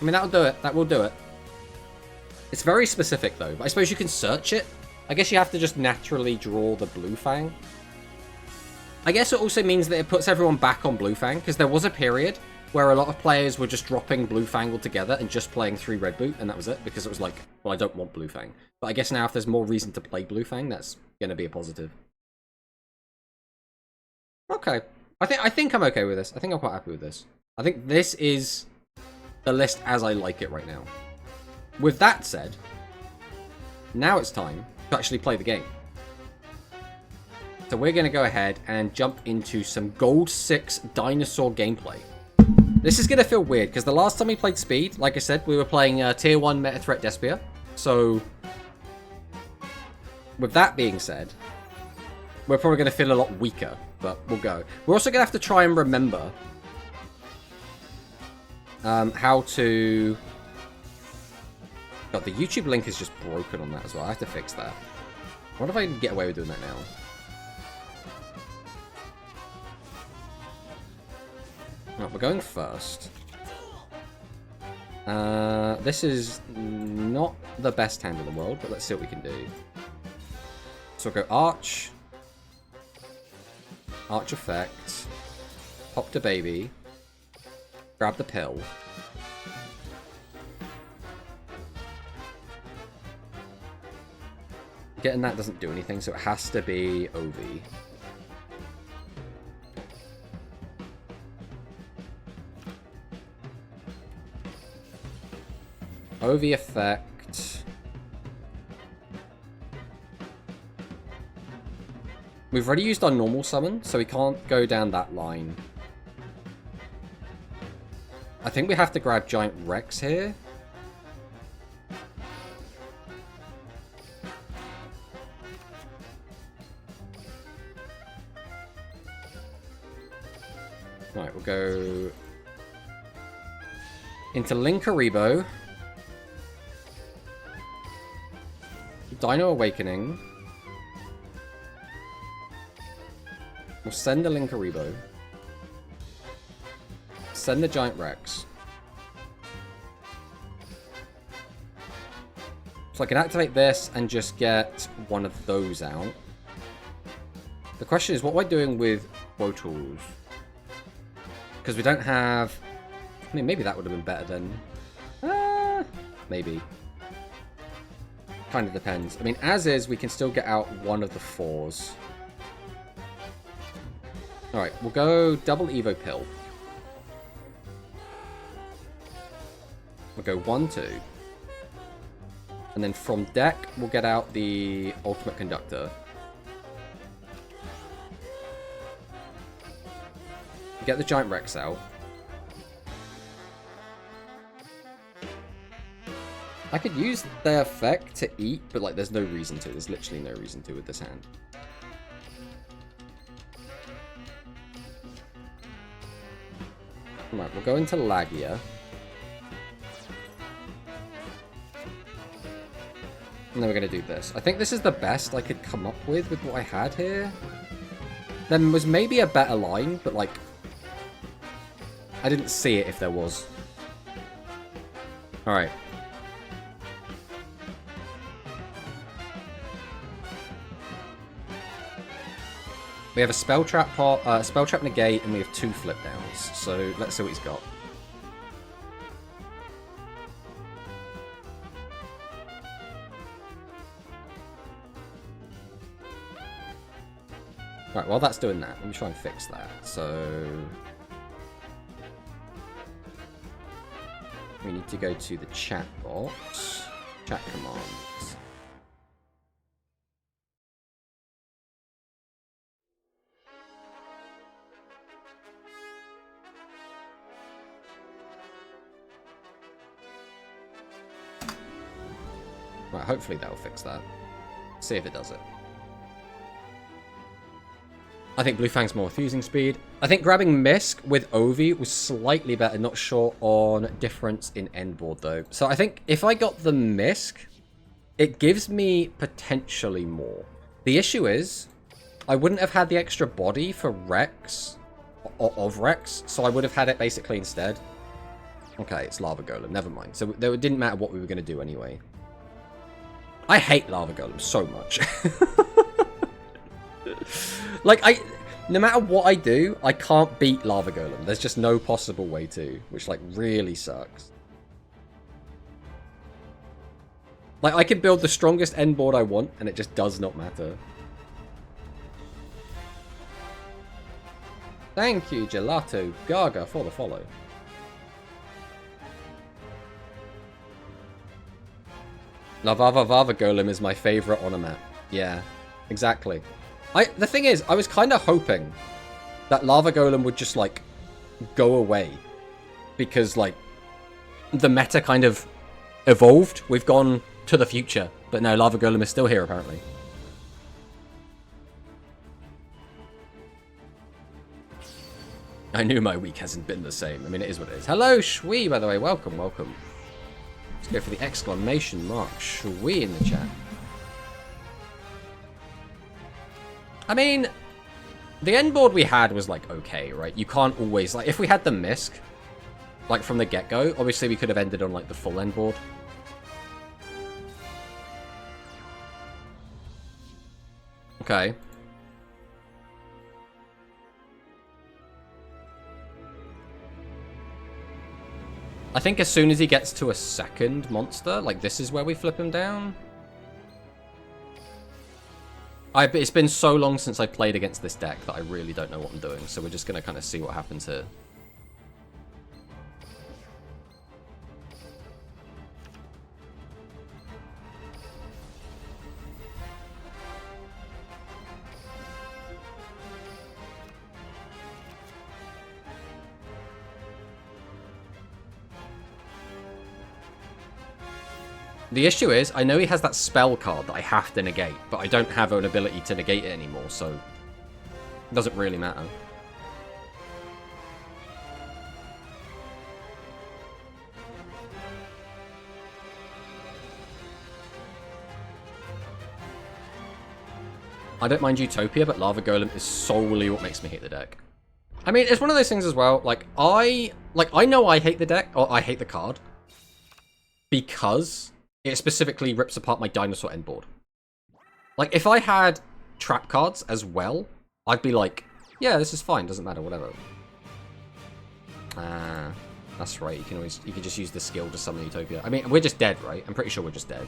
[SPEAKER 1] I mean, that'll do it. That will do it. It's very specific, though. But I suppose you can search it. I guess you have to just naturally draw the Blue Fang. I guess it also means that it puts everyone back on Blue Fang, because there was a period where a lot of players were just dropping Blue Fang altogether and just playing 3 Red Boot, and that was it, because it was like, well, I don't want Blue Fang. But I guess now if there's more reason to play Blue Fang, that's going to be a positive. Okay. I think I'm okay with this. I think I'm quite happy with this. I think this is the list as I like it right now. With that said, now it's time to actually play the game. So we're going to go ahead and jump into some Gold 6 dinosaur gameplay. This is going to feel weird, because the last time we played Speed, like I said, we were playing Tier 1 Meta Threat Despia. So, with that being said, we're probably going to feel a lot weaker, but we'll go. We're also going to have to try and remember how to... God, the YouTube link is just broken on that as well. I have to fix that. I wonder if I can get away with doing that now. Right, we're going first. This is not the best hand in the world, but let's see what we can do. So we'll go Arch. Arch effect. Pop to baby. Grab the pill. Getting that doesn't do anything, so it has to be OV. OV effect. We've already used our normal summon, so we can't go down that line. I think we have to grab Giant Rex here. Right, we'll go into Linkaribo. Dino Awakening. We'll send the Linkaribo. Send the Giant Rex. So I can activate this and just get one of those out. The question is, what am I doing with Wotools? Because we don't have... I mean, maybe that would have been better than... maybe. Kind of depends. I mean, as is, we can still get out one of the 4s. Alright, we'll go double Evo Pill. We'll go 1, 2. And then from deck, we'll get out the Ultimate Conductor. Get the Giant Rex out. I could use their effect to eat, but like there's no reason to. There's literally no reason to with this hand. Right, we'll go into Lagia. And then we're going to do this. I think this is the best I could come up with what I had here. There was maybe a better line, but like... I didn't see it if there was. Alright. We have a Spell Trap pot, Spell Trap Negate, and we have 2 Flip Downs. So let's see what he's got. Right, while that's doing that, let me try and fix that. So we need to go to the chat box, chat commands. Right, hopefully that'll fix that. See if it does it. I think Blue Fang's more fusing speed. I think grabbing Misk with Ovi was slightly better, not sure on difference in end board though. So I think if I got the Misk, it gives me potentially more. The issue is, I wouldn't have had the extra body for Rex, of Rex, so I would have had it basically instead. Okay, it's Lava Golem. Never mind. So it didn't matter what we were going to do anyway. I hate Lava Golem so much. Like, no matter what I do, I can't beat Lava Golem. There's just no possible way to, which, like, really sucks. Like, I can build the strongest end board I want, and it just does not matter. Thank you, Gelato Gaga, for the follow. Lavava Vava Golem is my favorite on a map. Yeah, exactly. The thing is, I was kind of hoping that Lava Golem would just, like, go away. Because, like, the meta kind of evolved. We've gone to the future. But no, Lava Golem is still here, apparently. I knew my week hasn't been the same. I mean, it is what it is. Hello, Shui, by the way. Welcome, welcome. Let's go for the exclamation mark. Shui in the chat. I mean, the end board we had was, like, okay, right? You can't always... Like, if we had the Misc, like, from the get-go, obviously we could have ended on, like, the full end board. Okay. I think as soon as he gets to a second monster, like, this is where we flip him down. It's been so long since I played against this deck that I really don't know what I'm doing, so we're just going to kind of see what happens here. The issue is, I know he has that spell card that I have to negate, but I don't have an ability to negate it anymore, so it doesn't really matter. I don't mind Utopia, but Lava Golem is solely what makes me hate the deck. I mean, it's one of those things as well, like, I know I hate the deck, or I hate the card, because it specifically rips apart my dinosaur end board. Like, if I had trap cards as well, I'd be like, yeah, this is fine, doesn't matter, whatever. That's right, you can just use the skill to summon Utopia. I mean, we're just dead, right? I'm pretty sure we're just dead.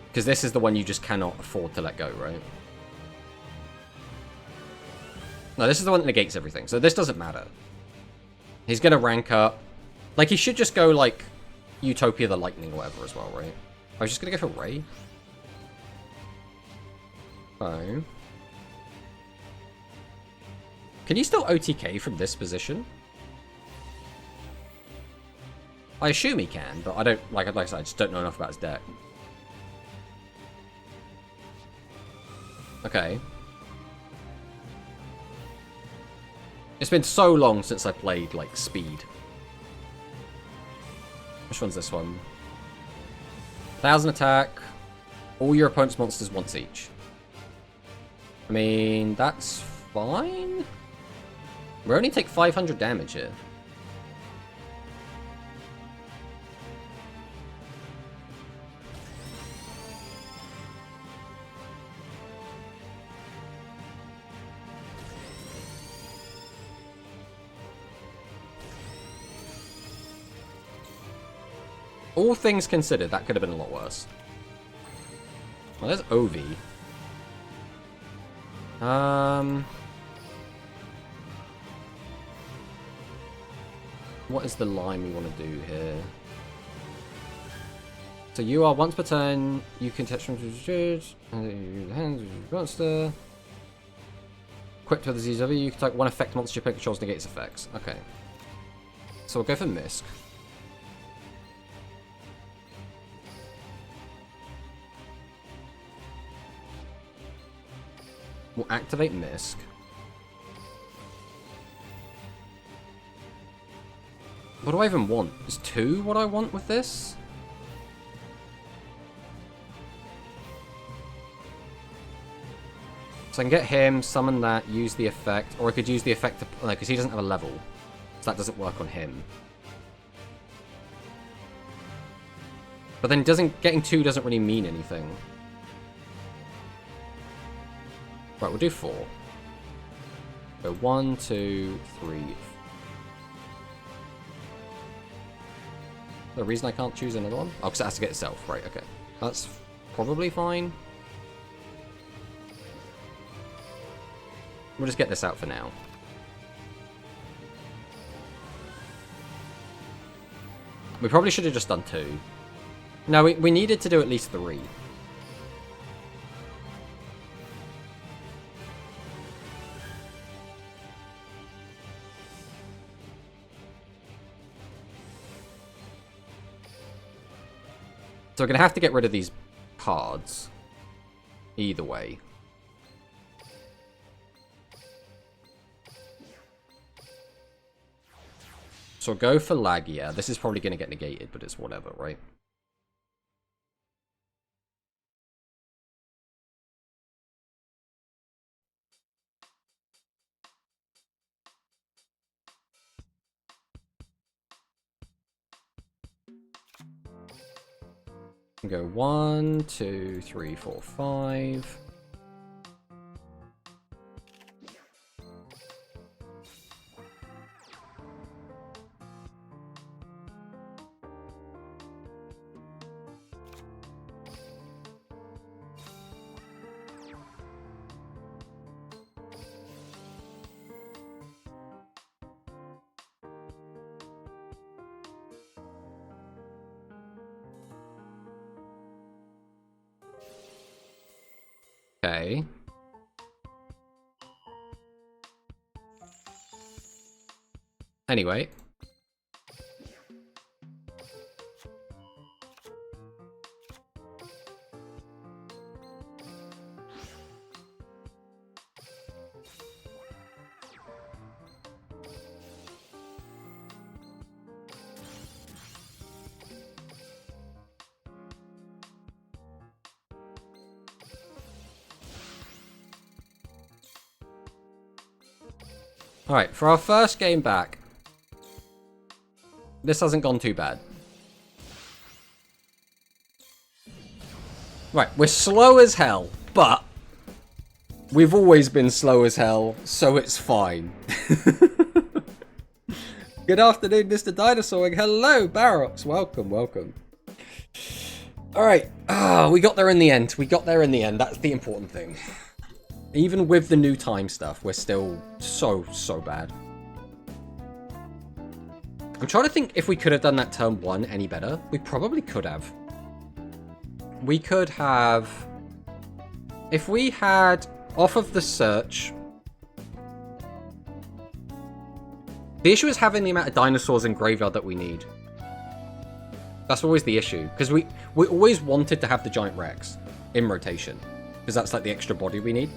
[SPEAKER 1] Because this is the one you just cannot afford to let go, right? No, this is the one that negates everything, so this doesn't matter. He's gonna rank up. Like, he should just go, like, Utopia the Lightning or whatever as well, right? I was just gonna go for Ray. Oh. Can you still OTK from this position? I assume he can, but I don't, like I said, I just don't know enough about his deck. Okay. It's been so long since I played, like, Speed. Which one's this one? 1000 attack. All your opponent's monsters once each. I mean, that's fine. We only take 500 damage here. All things considered, that could have been a lot worse. Well, there's Ovi. What is the line we want to do here? So you are, once per turn, you can touch from the hands of your monster. Equipped with the ZW, you can take one effect monster your opponent controls negates effects. Okay. So we'll go for Misc. We'll activate Misc. What do I even want? Is 2 what I want with this? So I can get him, summon that, use the effect, or I could use the effect to... No, because he doesn't have a level. So that doesn't work on him. But then getting 2 doesn't really mean anything. Right, we'll do 4. So 1, 2, 3. The reason I can't choose another one? Oh, because it has to get itself. Right, okay. That's probably fine. We'll just get this out for now. We probably should have just done 2. No, we needed to do at least 3. So we're going to have to get rid of these cards. Either way. So I'll go for lag, yeah. This is probably going to get negated, but it's whatever, right? Go 1, 2, 3, 4, 5. Okay. Anyway. Alright, for our first game back, this hasn't gone too bad. Right, we're slow as hell, but we've always been slow as hell, so it's fine. Good afternoon, Mr. Dinosaur. Hello, Barox. Welcome, welcome. Alright, we got there in the end. We got there in the end. That's the important thing. Even with the new time stuff, we're still so bad. I'm trying to think if we could have done that turn 1 any better. We probably could have. We could have... If we had, off of the search... The issue is having the amount of dinosaurs in Graveyard that we need. That's always the issue. Because we always wanted to have the Giant Rex in rotation. Because that's like the extra body we need.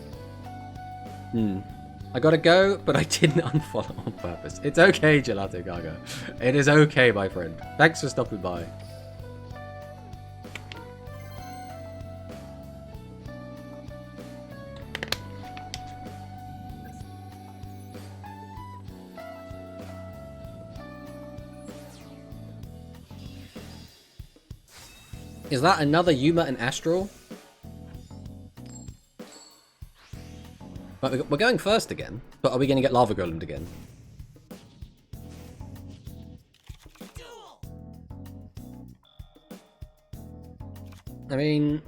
[SPEAKER 1] I gotta go, but I didn't unfollow on purpose. It's okay, Gelato Gaga. It is okay, my friend. Thanks for stopping by. Is that another Yuma and Astral? But we're going first again. But are we going to get Lava Golemed again? I mean,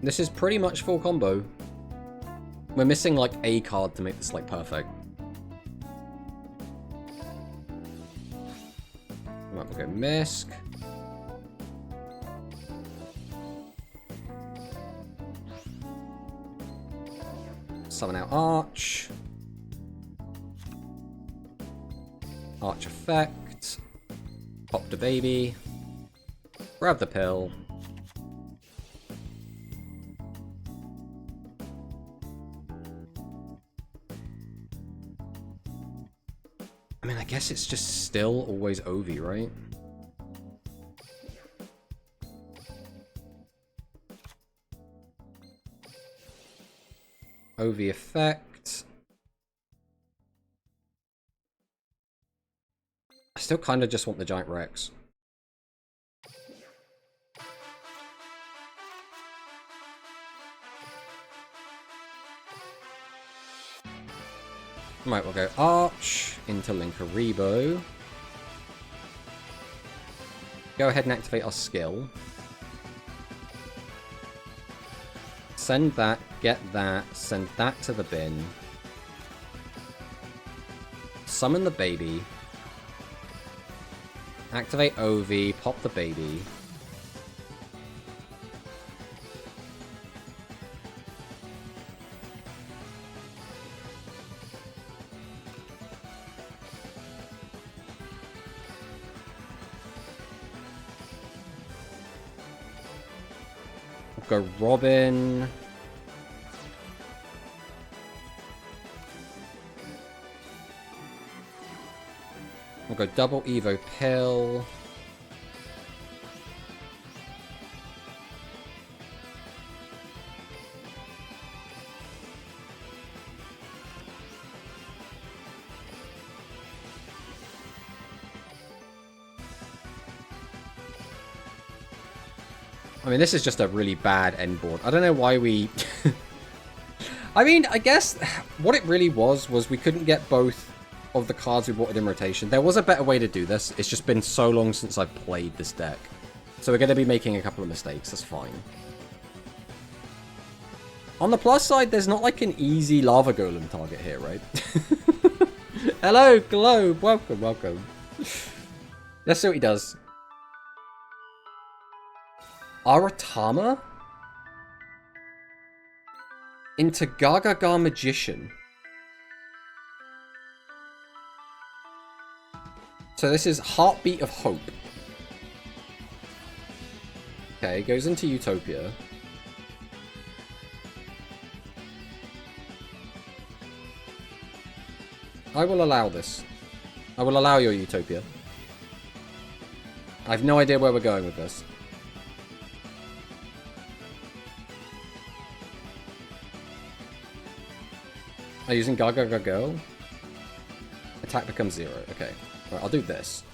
[SPEAKER 1] this is pretty much full combo. We're missing like a card to make this like perfect. Right, we'll go Misk. Summon out Arch. Arch effect. Pop the baby. Grab the pill. I mean, I guess it's just still always Ovi, right? OV effect. I still kind of just want the Giant Rex. Right, we'll go Arch into Linkaribo. Go ahead and activate our skill. Send that, get that, send that to the bin. Summon the baby. Activate OV, pop the baby. Go Robin. We'll go double Evo Pill. I mean, this is just a really bad end board. I don't know why we... I mean, I guess what it really was we couldn't get both of the cards we wanted in rotation. There was a better way to do this. It's just been so long since I've played this deck. So we're going to be making a couple of mistakes. That's fine. On the plus side, there's not like an easy Lava Golem target here, right? Hello, Globe. Welcome, welcome. Let's see what he does. Aratama? Into Gargagar Magician. So this is Heartbeat of Hope. Okay, goes into Utopia. I will allow this. I will allow your Utopia. I have no idea where we're going with this. Are you using Gaga Girl? Attack becomes 0. Okay. Right, I'll do this.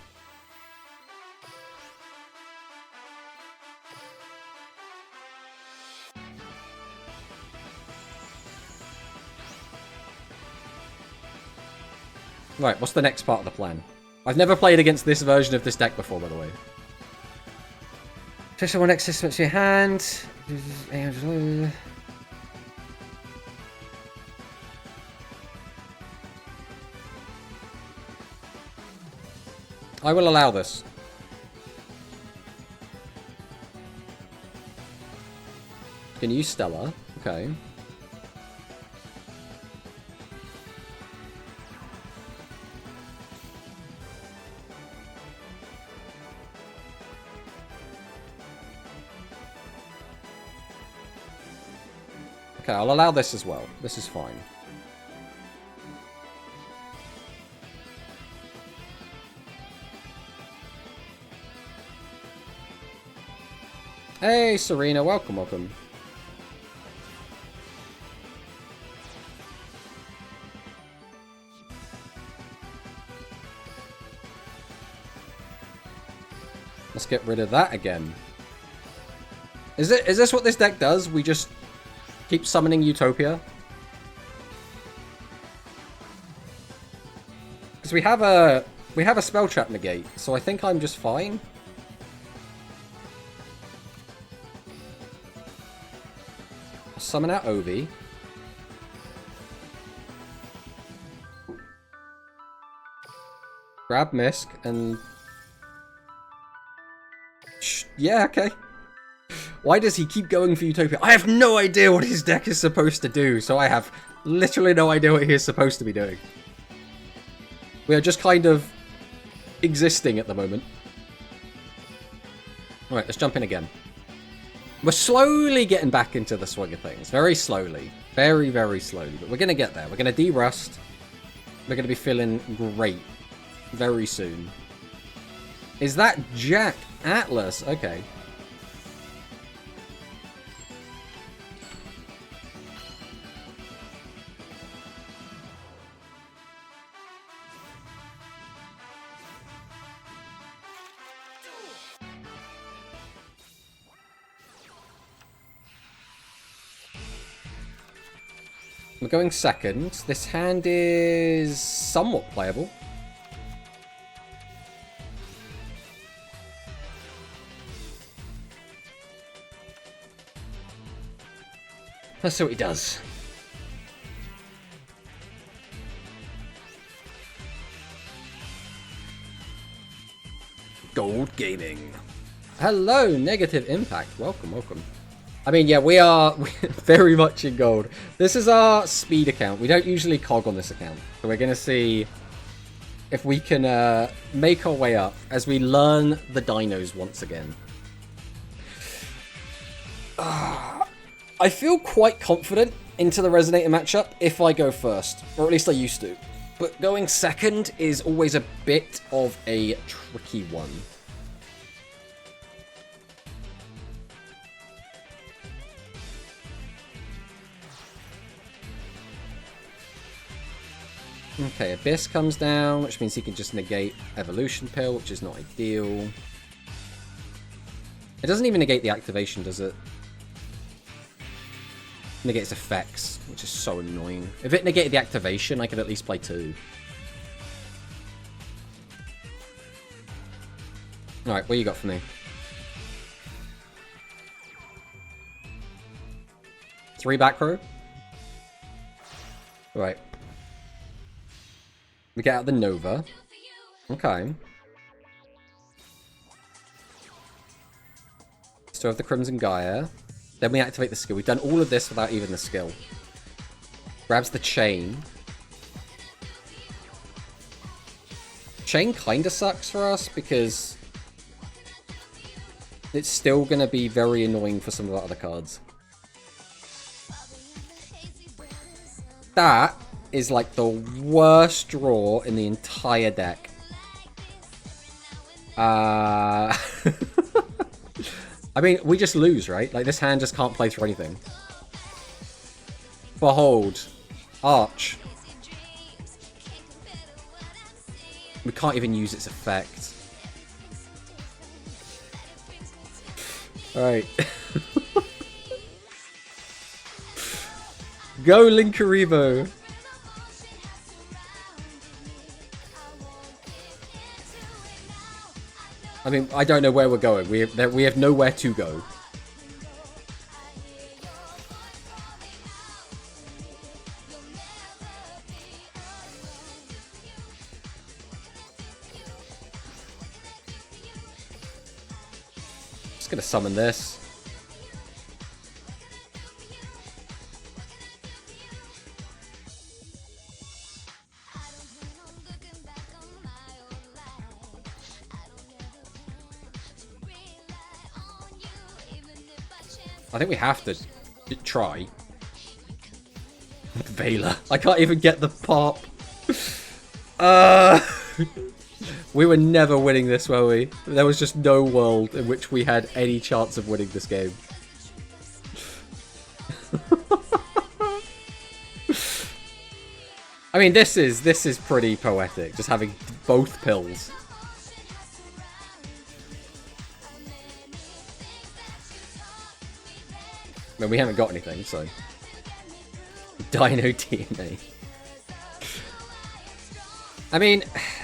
[SPEAKER 1] Right, what's the next part of the plan? I've never played against this version of this deck before, by the way. Just one X system to your hand. I will allow this. Can use Stella. Okay. Okay, I'll allow this as well. This is fine. Hey, Serena, welcome, welcome. Let's get rid of that again. Is this what this deck does? We just keep summoning Utopia? Because we have a spell trap negate, so I think I'm just fine. Summon out Ovi. Grab Misk and... Yeah, okay. Why does he keep going for Utopia? I have no idea what his deck is supposed to do, so I have literally no idea what he is supposed to be doing. We are just kind of existing at the moment. Alright, let's jump in again. We're slowly getting back into the swing of things. Very slowly. Very, very slowly. But we're going to get there. We're going to de-rust. We're going to be feeling great very soon. Is that Jack Atlas? Okay. We're going second. This hand is somewhat playable. Let's see what he does. Gold Gaming. Hello, Negative Impact. Welcome, welcome. I mean, yeah, we are very much in gold. This is our speed account. We don't usually cog on this account. So we're going to see if we can make our way up as we learn the dinos once again. I feel quite confident into the Resonator matchup if I go first. Or at least I used to. But going second is always a bit of a tricky one. Okay, Abyss comes down, which means he can just negate Evolution Pill, which is not ideal. It doesn't even negate the activation, does it? It negates effects, which is so annoying. If it negated the activation, I could at least play 2. Alright, what you got for me? 3 back row? Right. We get out the Nova. Okay. Still have the Crimson Gaia. Then we activate the skill. We've done all of this without even the skill. Grabs the chain. Chain kinda sucks for us because it's still gonna be very annoying for some of our other cards. That is like the worst draw in the entire deck. I mean, we just lose, right? Like, this hand just can't play through anything. Behold. Arch. We can't even use its effect. Alright. Go, Linkaribo! I mean, I don't know where we're going. We have nowhere to go. Just gonna summon this. I think we have to try. Vela. I can't even get the pop. We were never winning this, were we? There was just no world in which we had any chance of winning this game. I mean, this is pretty poetic, just having both pills. I mean, we haven't got anything, so... Dino DNA. I mean,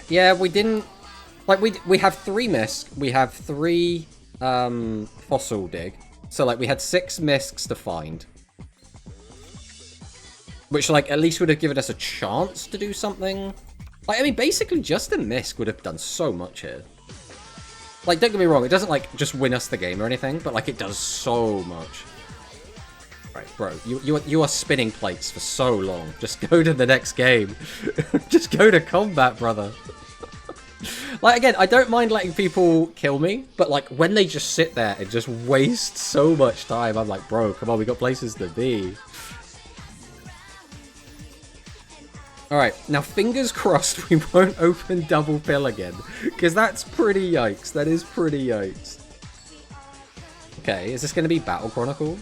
[SPEAKER 1] yeah, we didn't... Like, we have 3 Misc, we have 3 Fossil Dig. So, like, we had 6 Miscs to find. Which, like, at least would have given us a chance to do something. Like, I mean, basically, just a Misc would have done so much here. Like, don't get me wrong, it doesn't, like, just win us the game or anything, but, like, it does so much. Right, bro, you are spinning plates for so long. Just go to the next game. Just go to combat, brother. Like, again, I don't mind letting people kill me, but, like, when they just sit there and just waste so much time, I'm like, bro, come on, we got places to be. Alright, now fingers crossed we won't open double pill again, because that's pretty yikes. That is pretty yikes. Okay, is this going to be Battle Chronicle?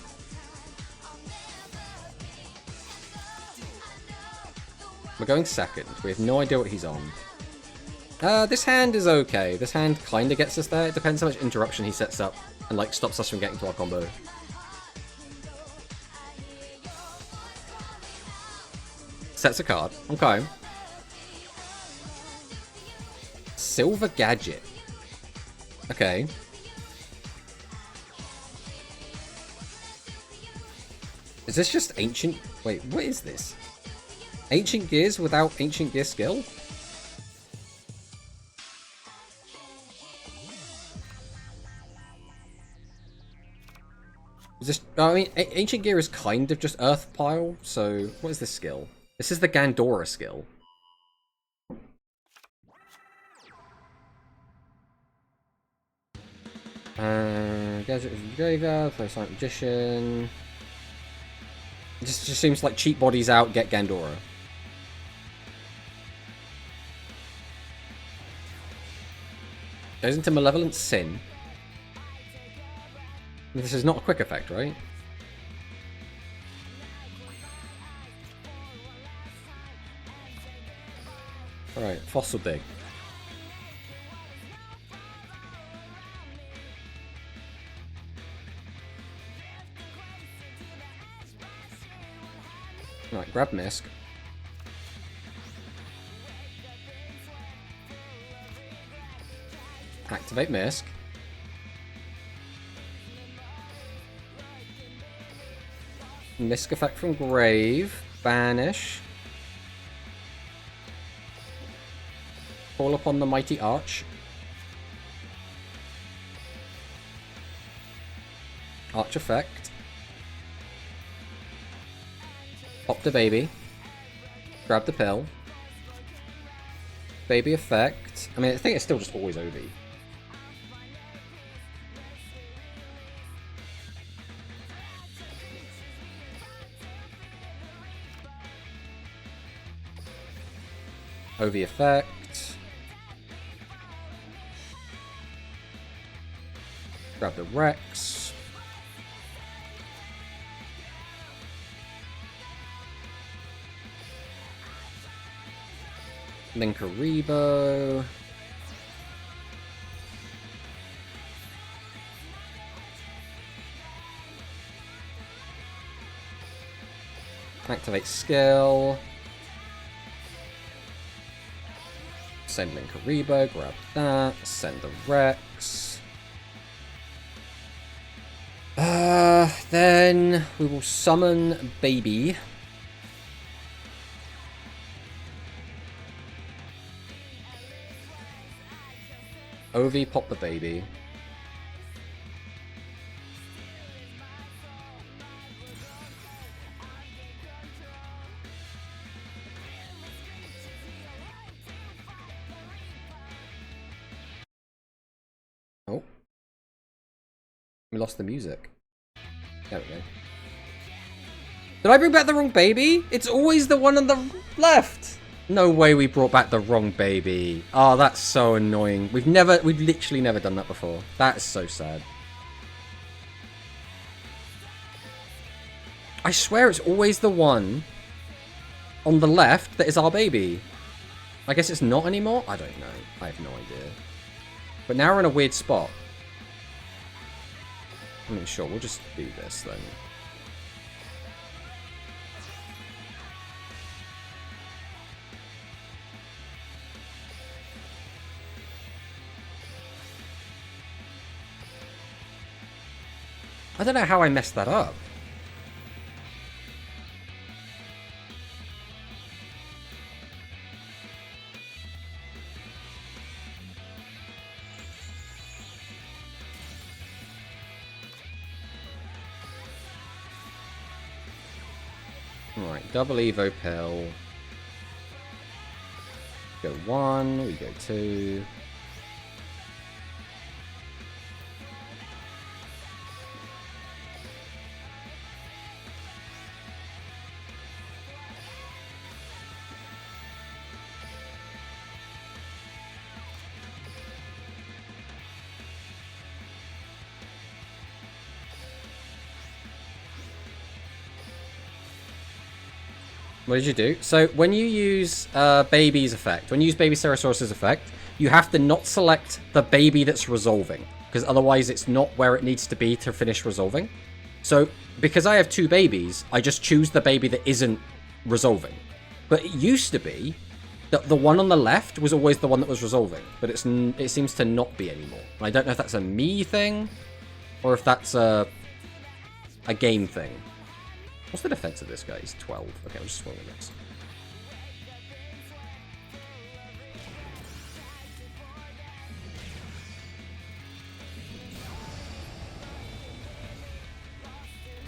[SPEAKER 1] We're going second. We have no idea what he's on. This hand is okay. This hand kind of gets us there. It depends how much interruption he sets up and, like, stops us from getting to our combo. Sets a card. Okay. Silver Gadget. Okay. Is this just ancient... Wait, what is this? Ancient Gears without Ancient Gear skill? Is this... I mean, Ancient Gear is kind of just Earth Pile, so... What is this skill? This is the Gandora skill. Gadget is the graveyard, play Silent Magician... It just seems like cheap bodies out, get Gandora. Goes into Malevolent Sin. This is not a quick effect, right? Alright, Fossil Dig. Right, grab Misk. Activate Misk. Misk effect from Grave. Banish. Call upon the Mighty Arch. Arch effect. Pop the baby. Grab the pill. Baby effect. I mean, I think it's still just always Ovi. Ovi effect. Grab the Rex. Linkaribo. Activate skill. Send Linkaribo, grab that. Send the Rex. Then we will summon Baby. Ovi, pop the baby. Oh. We lost the music. There we go. Did I bring back the wrong baby? It's always the one on the left. No way we brought back the wrong baby. Oh, that's so annoying. We've literally never done that before. That is so sad. I swear it's always the one on the left that is our baby. I guess it's not anymore? I don't know. I have no idea. But now we're in a weird spot. I mean, sure, we'll just do this then. I don't know how I messed that up. Right, double Evo pill. Go 1, we go 2. What did you do? So when you use Baby's effect, when you use Baby Ceresaurus's effect, you have to not select the baby that's resolving, because otherwise it's not where it needs to be to finish resolving. So because I have 2 babies, I just choose the baby that isn't resolving. But it used to be that the one on the left was always the one that was resolving. But it seems to not be anymore. I don't know if that's a me thing, or if that's a game thing. What's the defense of this guy? He's 12. Okay, I'm just swinging this.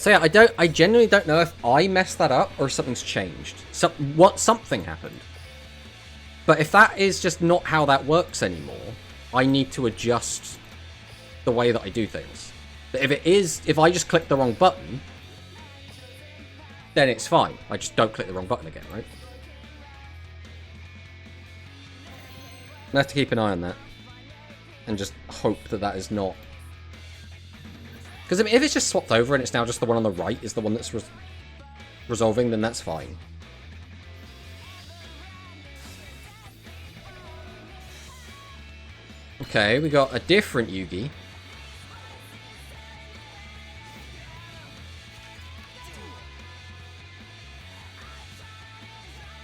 [SPEAKER 1] So yeah, I genuinely don't know if I messed that up or if something's changed. Something happened. But if that is just not how that works anymore, I need to adjust the way that I do things. But if I just click the wrong button, then it's fine. I just don't click the wrong button again, right? I have to keep an eye on that. And just hope that that is not... Because I mean, if it's just swapped over and it's now just the one on the right is the one that's resolving, then that's fine. Okay, we got a different Yugi.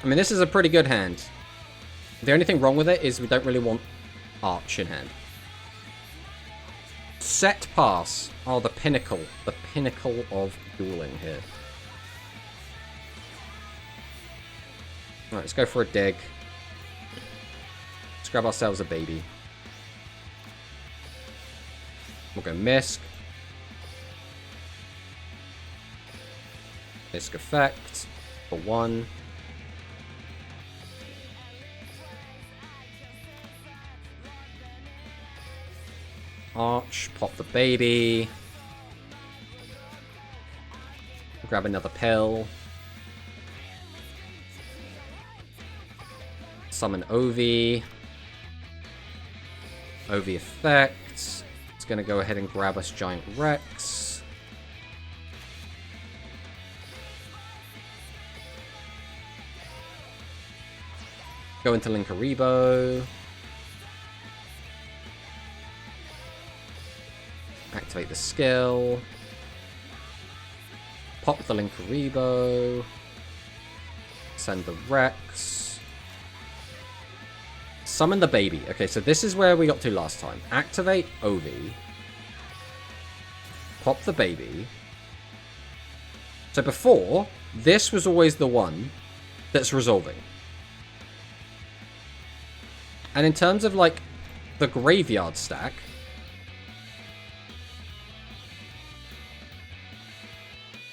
[SPEAKER 1] I mean, this is a pretty good hand. The only thing wrong with it is we don't really want Arch in hand. Set pass. Oh, the pinnacle. The pinnacle of dueling here. Alright, let's go for a dig. Let's grab ourselves a baby. We'll go Misk. Misk effect. For 1. Arch, pop the baby. Grab another pill. Summon Ovi. Ovi effect. It's going to go ahead and grab us Giant Rex. Go into Linkaribo. Activate the skill. Pop the Linkaribo. Send the Rex. Summon the baby. Okay, so this is where we got to last time. Activate Ovi. Pop the baby. So before, this was always the one that's resolving. And in terms of, like, the graveyard stack...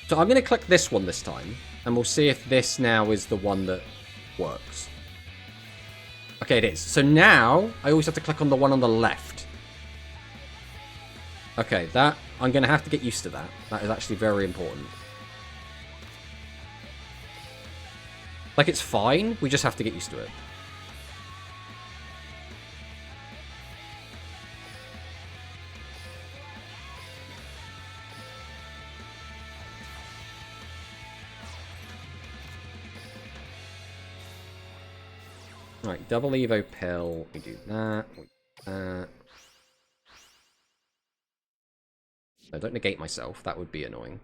[SPEAKER 1] So I'm going to click this one this time, and we'll see if this now is the one that works. Okay, it is. So now, I always have to click on the one on the left. Okay, that... I'm going to have to get used to that. That is actually very important. Like, it's fine, we just have to get used to it. Right, double Evo pill. We do that. We do that. I don't negate myself. That would be annoying.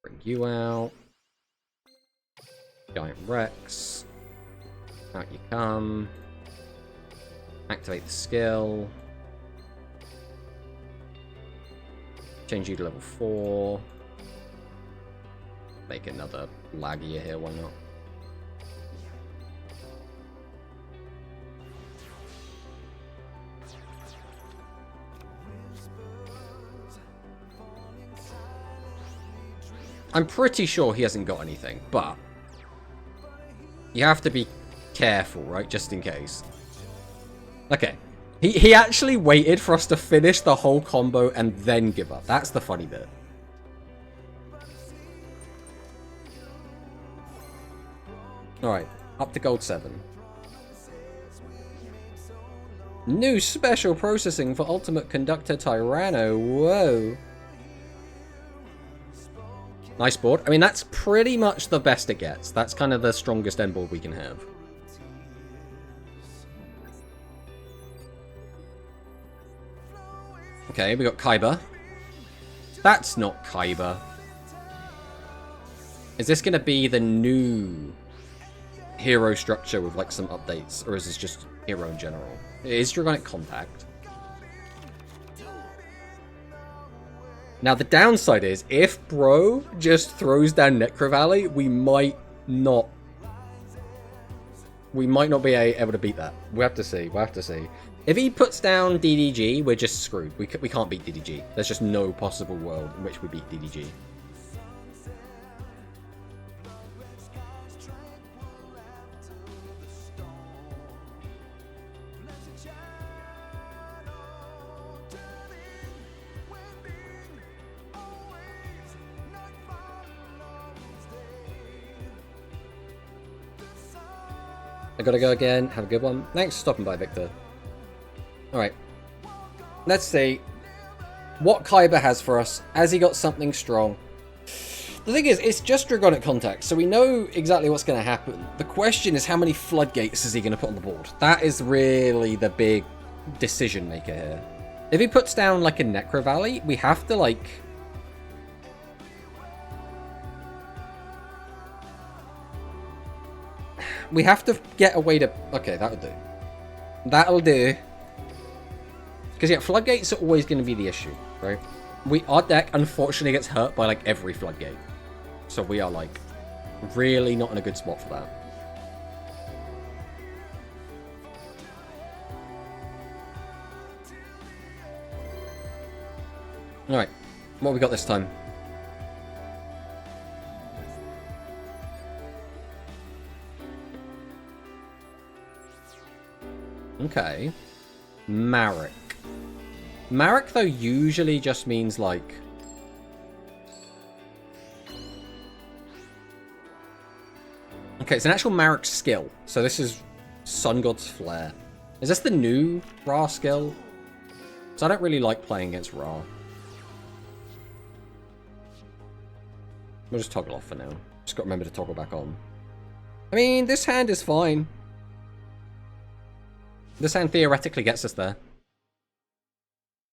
[SPEAKER 1] Bring you out. Giant Rex. Out you come. Activate the skill. Change you to level 4. Make another laggier here, why not? I'm pretty sure he hasn't got anything, but you have to be careful, right? Just in case. Okay. He actually waited for us to finish the whole combo and then give up. That's the funny bit. Alright, up to gold 7. New special processing for Ultimate Conductor Tyranno. Whoa. Nice board. I mean, that's pretty much the best it gets. That's kind of the strongest end board we can have. Okay, we got Kaiba. That's not Kaiba. Is this going to be the new hero structure with like some updates, or is this just hero in general? It is Dragonic Contact. Now the downside is, if Bro just throws down Necro Valley, we might not be able to beat that. We have to see. We'll have to see. If he puts down DDG, we're just screwed. We can't beat DDG. There's just no possible world in which we beat DDG. I gotta go again. Have a good one. Thanks for stopping by, Victor. Alright. Let's see what Kaiba has for us. Has he got something strong? The thing is, it's just Dragonic Contact, so we know exactly what's going to happen. The question is, how many floodgates is he going to put on the board? That is really the big decision maker here. If he puts down, like, a Necro Valley, we have to, like... we have to get a way to... okay, that'll do. That'll do. Because, yeah, floodgates are always going to be the issue, right? Our deck, unfortunately, gets hurt by, like, every floodgate. So we are, like, really not in a good spot for that. Alright, what have we got this time? Okay. Marek. Marek, though, usually just means, like... okay, it's an actual Marek skill. So this is Sun God's Flare. Is this the new Ra skill? So I don't really like playing against Ra. We'll just toggle off for now. Just got to remember to toggle back on. I mean, this hand is fine. This hand theoretically gets us there.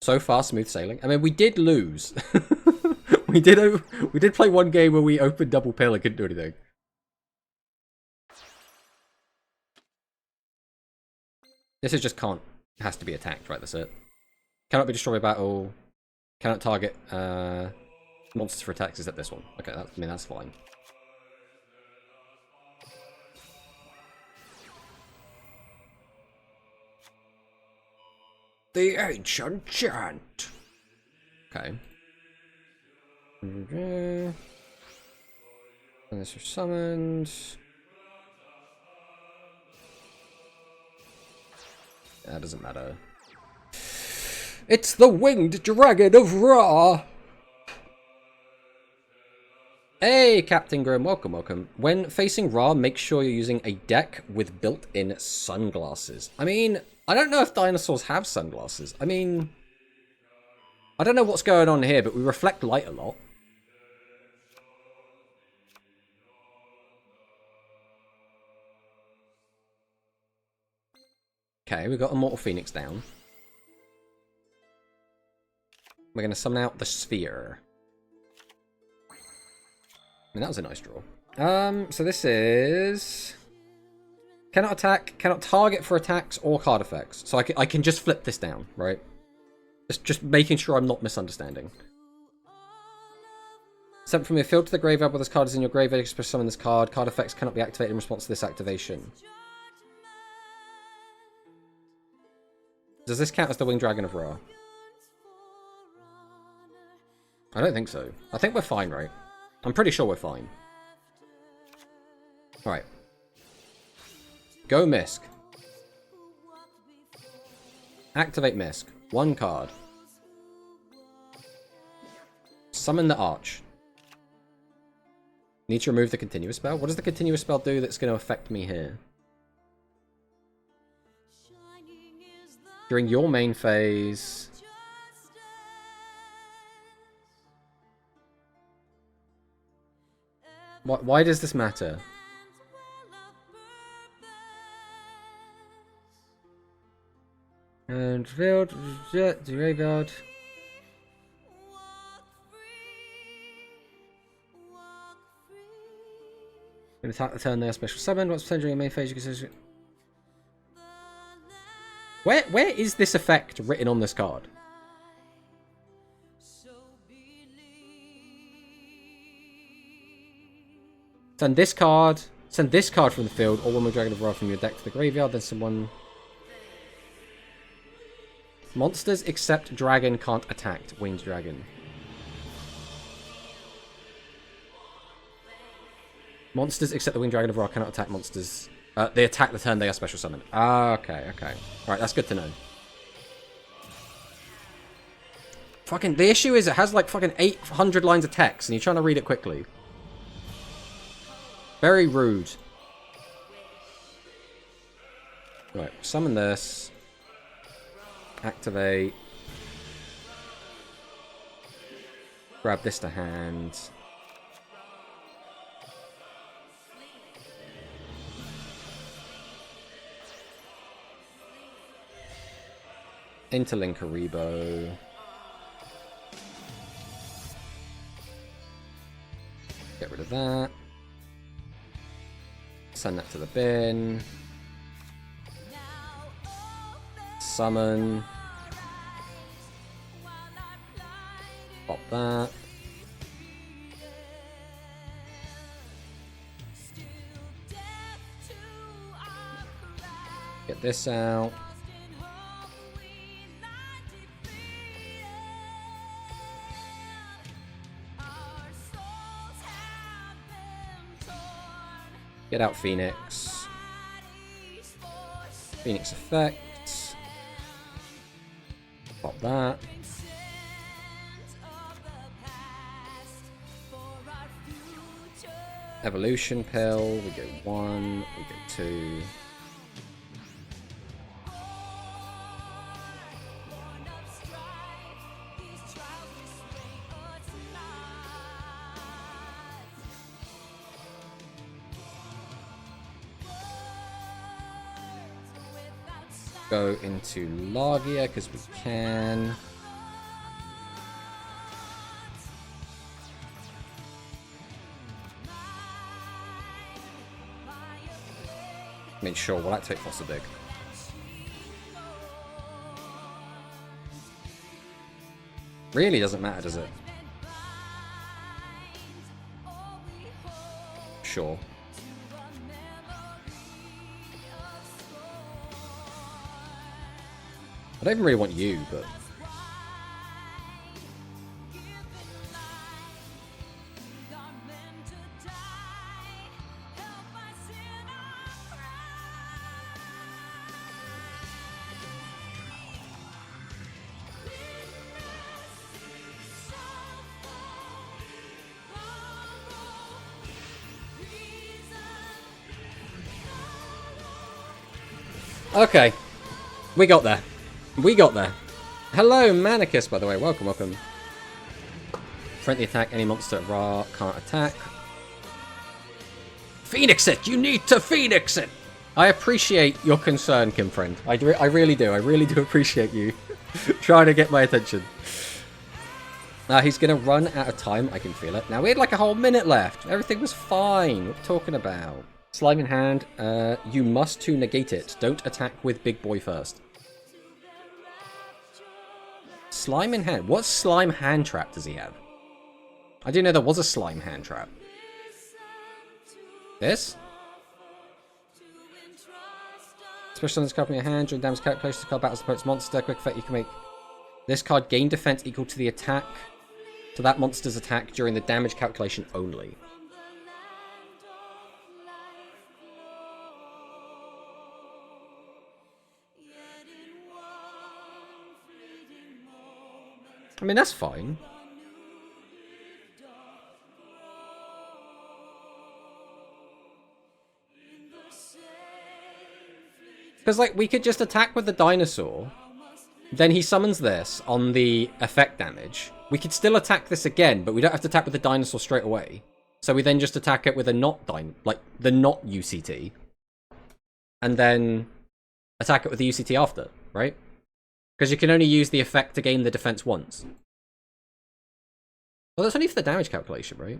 [SPEAKER 1] So far, smooth sailing. I mean, we did lose. we did play one game where we opened double pill and couldn't do anything. This is just can't. It has to be attacked, right? That's it. Cannot be destroyed by battle. Cannot target monsters for attacks except this one. Okay, I mean, that's fine. The Ancient Chant. Okay. And this is summoned. That doesn't matter. It's the Winged Dragon of Ra! Hey, Captain Grim, welcome, welcome. When facing Ra, make sure you're using a deck with built-in sunglasses. I mean, I don't know if dinosaurs have sunglasses. I mean, I don't know what's going on here, but we reflect light a lot. Okay, we got Immortal Phoenix down. We're going to summon out the Sphere. I mean, that was a nice draw. So this is... cannot attack, cannot target for attacks or card effects. So I can just flip this down, right? Just making sure I'm not misunderstanding. Sent from your field to the graveyard while this card is in your graveyard, you can summon this card. Card effects cannot be activated in response to this activation. Does this count as the Winged Dragon of Ra? I don't think so. I think we're fine, right? I'm pretty sure we're fine. Alright. Go Misk. Activate Misk. One card. Summon the Arch. Need to remove the continuous spell? What does the continuous spell do that's going to affect me here? During your main phase... why does this matter? And field, graveyard. When attack the turn, they are special summoned. Once potentially in main phase, you can... Where is this effect written on this card? Send this card from the field, or one more Dragon of Wrath from your deck to the graveyard, then someone... Monsters except dragon can't attack winged dragon. Monsters except the winged dragon of Wrath cannot attack monsters. They attack the turn they are special summoned. Ah, okay, okay. Alright, that's good to know. Fucking, the issue is it has like fucking 800 lines of text and you're trying to read it quickly. Very rude. Right, summon this. Activate. Grab this to hand. Interlink Karibo. Get rid of that. Send that to the bin. Summon. Pop that. Get this out. Get out Phoenix. Phoenix effect. Pop that. Evolution pill. We go 1. We go 2. Go into Lagia because we can. I mean, sure, we'll activate Fossil Dig. Really doesn't matter, does it? Sure. I don't even really want you, but... Okay. We got there. We got there. Hello, Manicus, by the way. Welcome, welcome. Friendly attack. Any monster at Ra can't attack. Phoenix it! You need to Phoenix it! I appreciate your concern, Kim friend. I really do. I really do appreciate you trying to get my attention. He's going to run out of time. I can feel it. Now, we had like a whole minute left. Everything was fine. What are you talking about? Slime in hand. You must to negate it. Don't attack with Big Boy first. Slime in hand. What slime hand trap does he have? I didn't know there was a slime hand trap. This? Special on this card from your hand. During damage calculation, the card battles the opponent's monster. Quick effect, you can make this card gain defense equal to the attack. To that monster's attack during the damage calculation only. I mean, that's fine. Because, like, we could just attack with the dinosaur. Then he summons this on the effect damage. We could still attack this again, but we don't have to attack with the dinosaur straight away. So we then just attack it with a not like the not UCT. And then attack it with the UCT after, right? Because you can only use the effect to gain the defense once. Well, that's only for the damage calculation, right?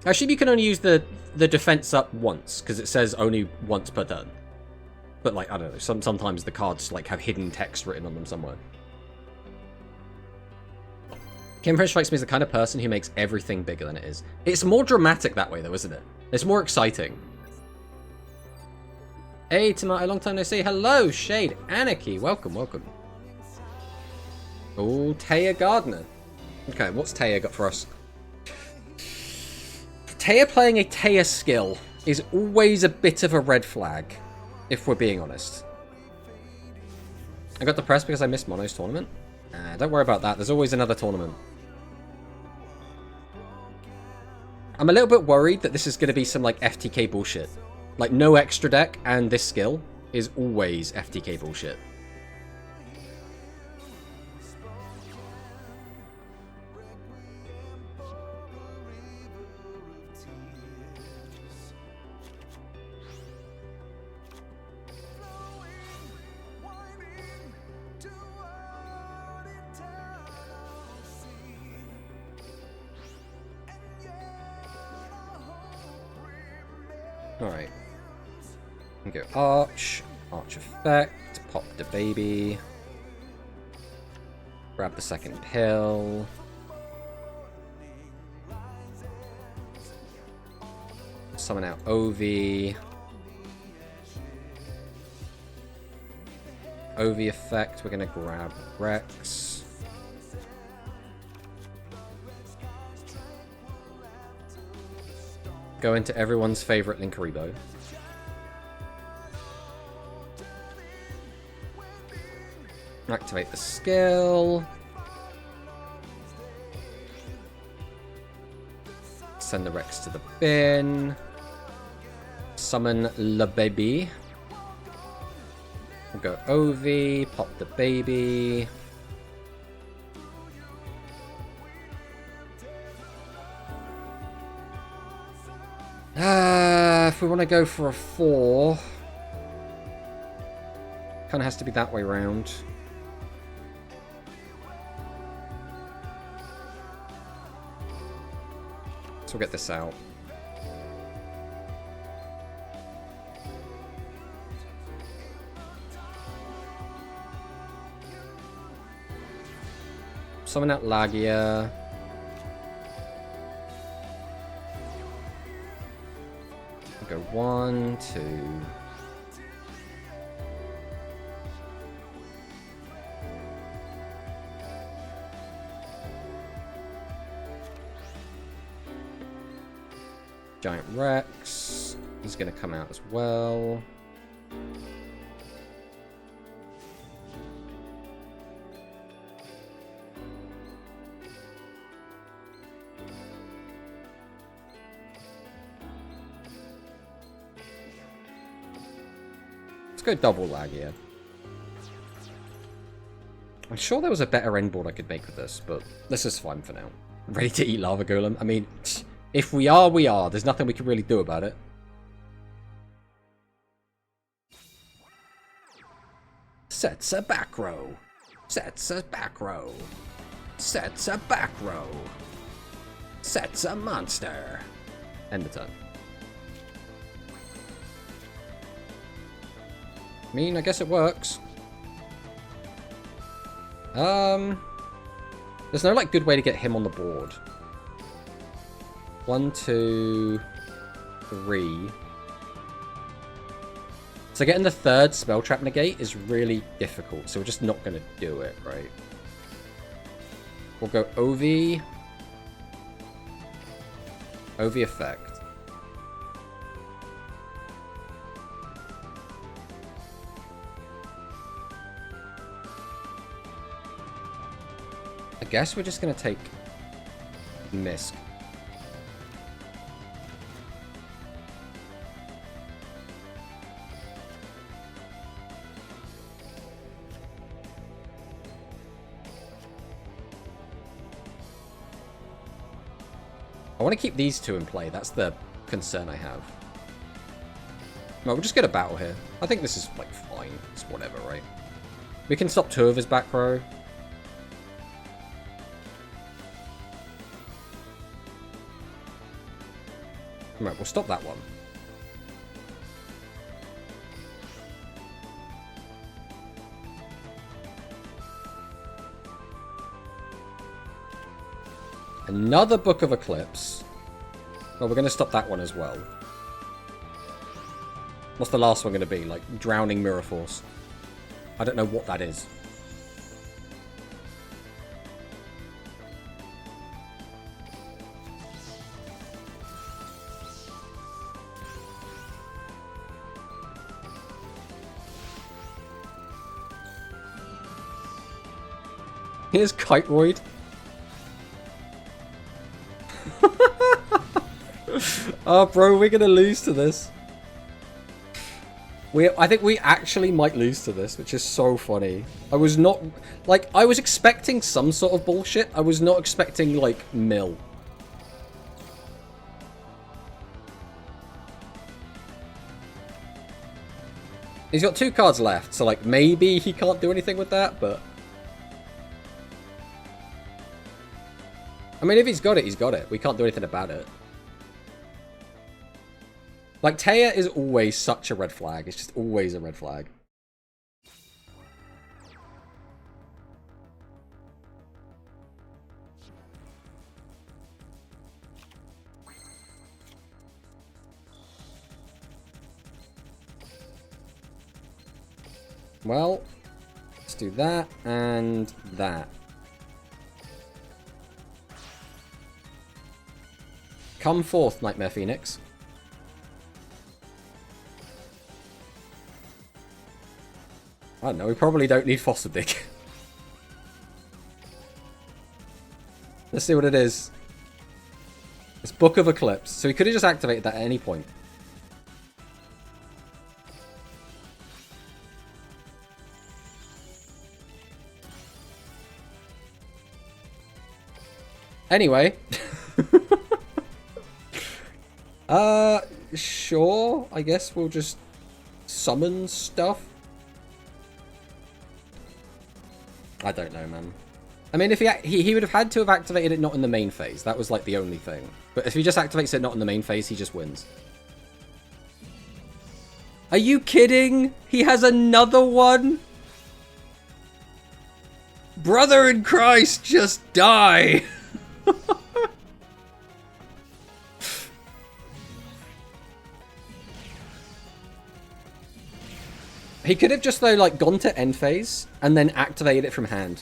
[SPEAKER 1] Actually, you can only use the defense up once, because it says only once per turn. But, like, I don't know, sometimes the cards, like, have hidden text written on them somewhere. Kim French strikes me as the kind of person who makes everything bigger than it is. It's more dramatic that way, though, isn't it? It's more exciting. Hey, Tomato, long time no see. Hello, Shade, Anarchy. Welcome, welcome. Oh, Taya Gardner. Okay, what's Taya got for us? Taya playing a Taya skill is always a bit of a red flag, if we're being honest. I got depressed because I missed Mono's tournament. Don't worry about that. There's always another tournament. I'm a little bit worried that this is going to be some, like, FTK bullshit. Like, no extra deck, and this skill is always FTK bullshit. Alright. Go Arch. Arch effect. Pop the baby. Grab the second pill. Summon out Ovi. Ovi effect. We're gonna grab Rex. Go into everyone's favorite Linkaribo. Activate the skill. Send the Rex to the bin. Summon Le Baby. We'll go Ovi, pop the baby. If we want to go for a 4, kind of has to be that way round. So we'll get this out. Summon out Lagia. Go 1, 2. Giant Rex is going to come out as well. Let's go double Lagia. I'm sure there was a better end board I could make with this, but this is fine for now. Ready to eat Lava Golem? I mean, if we are, we are. There's nothing we can really do about it. Sets a back row. Sets a back row. Sets a back row. Sets a monster. End the turn. I mean, I guess it works. There's no, like, good way to get him on the board. 1, 2, 3. So getting the third spell trap negate is really difficult, so we're just not going to do it, right? We'll go Ovi. Ovi effect. I guess we're just going to take Misk. I want to keep these two in play. That's the concern I have. No, we'll just get a battle here. I think this is, like, fine. It's whatever, right? We can stop 2 of his back row. Right, we'll stop that one. Another Book of Eclipse. Well, we're going to stop that one as well. What's the last one going to be? Like, Drowning Mirror Force. I don't know what that is. Here's Kiteroid. Oh, bro, we're gonna lose to this. I think we actually might lose to this, which is so funny. I was not... Like, I was expecting some sort of bullshit. I was not expecting, like, mill. He's got 2 cards left, so, like, maybe he can't do anything with that, but... I mean, if he's got it, he's got it. We can't do anything about it. Like, Taya is always such a red flag. It's just always a red flag. Well, let's do that and that. Come forth, Nightmare Phoenix. I don't know, we probably don't need Foster Dick. Let's see what it is. It's Book of Eclipse. So he could have just activated that at any point. Anyway. Sure. I guess we'll just summon stuff. I don't know, man. I mean, if he would have had to have activated it not in the main phase. That was, like, the only thing. But if he just activates it not in the main phase, he just wins. Are you kidding? He has another one? Brother in Christ, just die! He could have just, though, like, gone to end phase and then activated it from hand.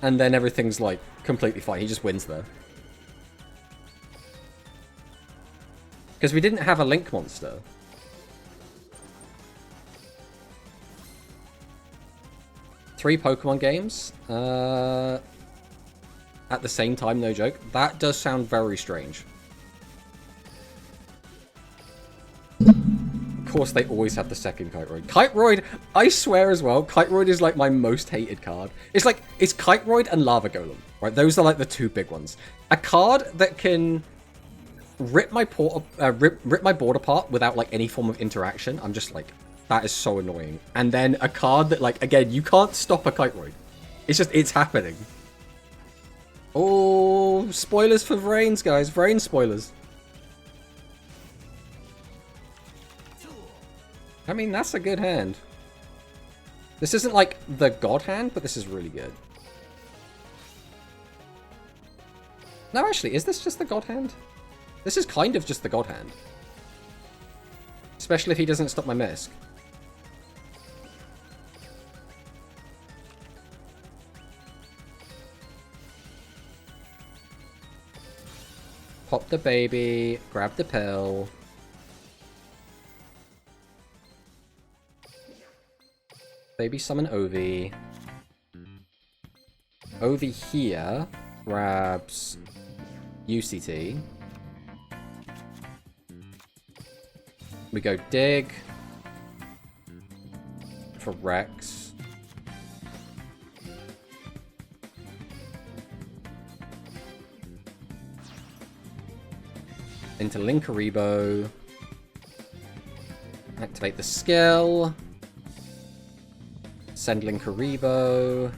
[SPEAKER 1] And then everything's, like, completely fine. He just wins there. Because we didn't have a Link monster. Three Pokemon games. At the same time, no joke. That does sound very strange. Of course, they always have the second Kiteroid. Kiteroid, I swear as well, Kiteroid is like my most hated card. It's like, it's Kiteroid and Lava Golem, right? Those are like the two big ones. A card that can rip my board apart without like any form of interaction. I'm just like, that is so annoying. And then a card that like, again, you can't stop a Kiteroid. It's just, it's happening. Oh, spoilers for Vrains, guys. Vrains spoilers. I mean, that's a good hand. This isn't like the God hand, but this is really good. No, actually, is this just the God hand? This is kind of just the God hand. Especially if he doesn't stop my Misk. Pop the baby, grab the pill. Baby summon Ovi. Ovi here grabs UCT. We go dig for Rex. Into Linkaribo. Activate the skill. Send Linkaribo.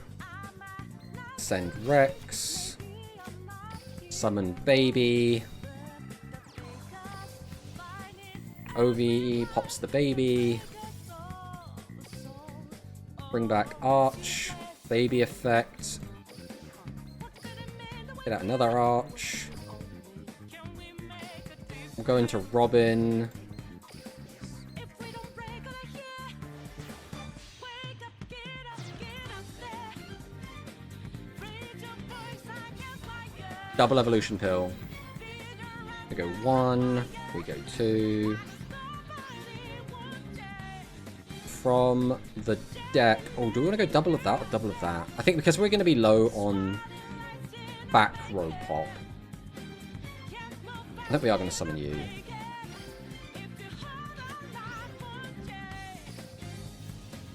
[SPEAKER 1] Send Rex. Summon Baby. OVE pops the baby. Bring back Arch. Baby effect. Get out another Arch. We'll go into Robin. Double evolution pill. We go 1. We go 2. From the deck. Oh, do we want to go double of that or double of that? I think because we're going to be low on back row pop. I think we are going to summon you.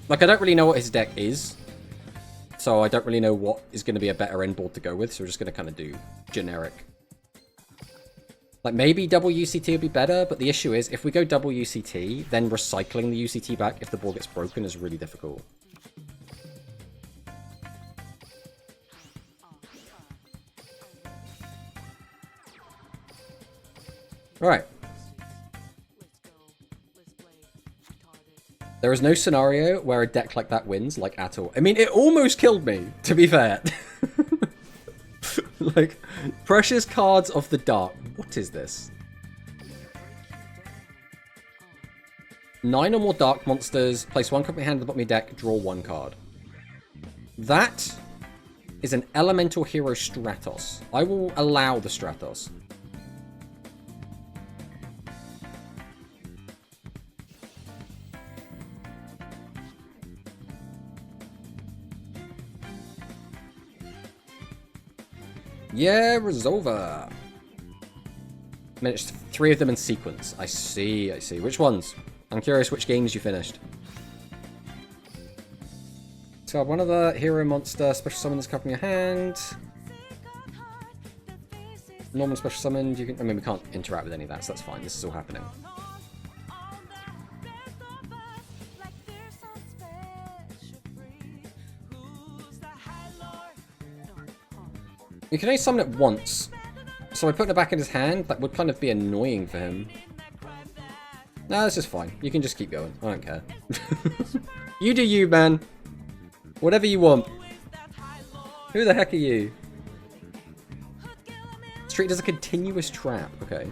[SPEAKER 1] Like, I don't really know what his deck is. So I don't really know what is going to be a better end board to go with. So we're just going to kind of do generic. Like, maybe double UCT would be better. But the issue is, if we go double UCT, then recycling the UCT back if the board gets broken is really difficult. Alright. There is no scenario where a deck like that wins, like, at all. I mean, it almost killed me, to be fair. Like, Precious Cards of the Dark. What is this? 9 or more Dark Monsters. Place 1 company hand at the bottom of your deck. Draw 1 card. That is an Elemental Hero Stratos. I will allow the Stratos. Yeah, Resolver. I mean, it's 3 of them in sequence. I see, I see. Which ones? I'm curious which games you finished. So, one of the hero monster, special summon this card from your hand. Normal special summon, you can... I mean, we can't interact with any of that, so that's fine. This is all happening. You can only summon it once. So by putting it back in his hand, that would kind of be annoying for him. Nah, this is fine. You can just keep going. I don't care. You do you, man. Whatever you want. Who the heck are you? Street does a continuous trap. Okay.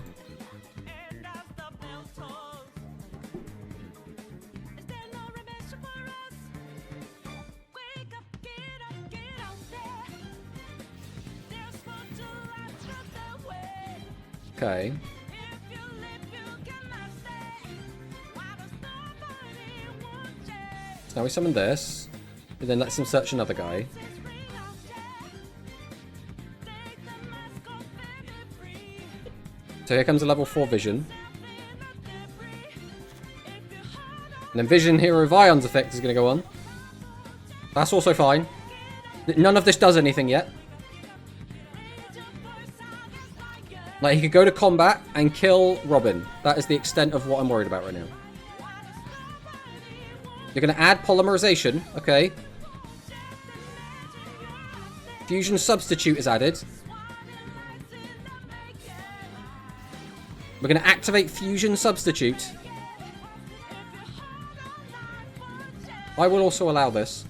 [SPEAKER 1] Okay. So now we summon this. And then lets him search another guy. So here comes a level 4 Vision. And then Vision Hero Vion's effect is going to go on. That's also fine. None of this does anything yet. Like, he could go to combat and kill Robin. That is the extent of what I'm worried about right now. You're going to add polymerization. Okay. Fusion Substitute is added. We're going to activate Fusion Substitute. I will also allow this.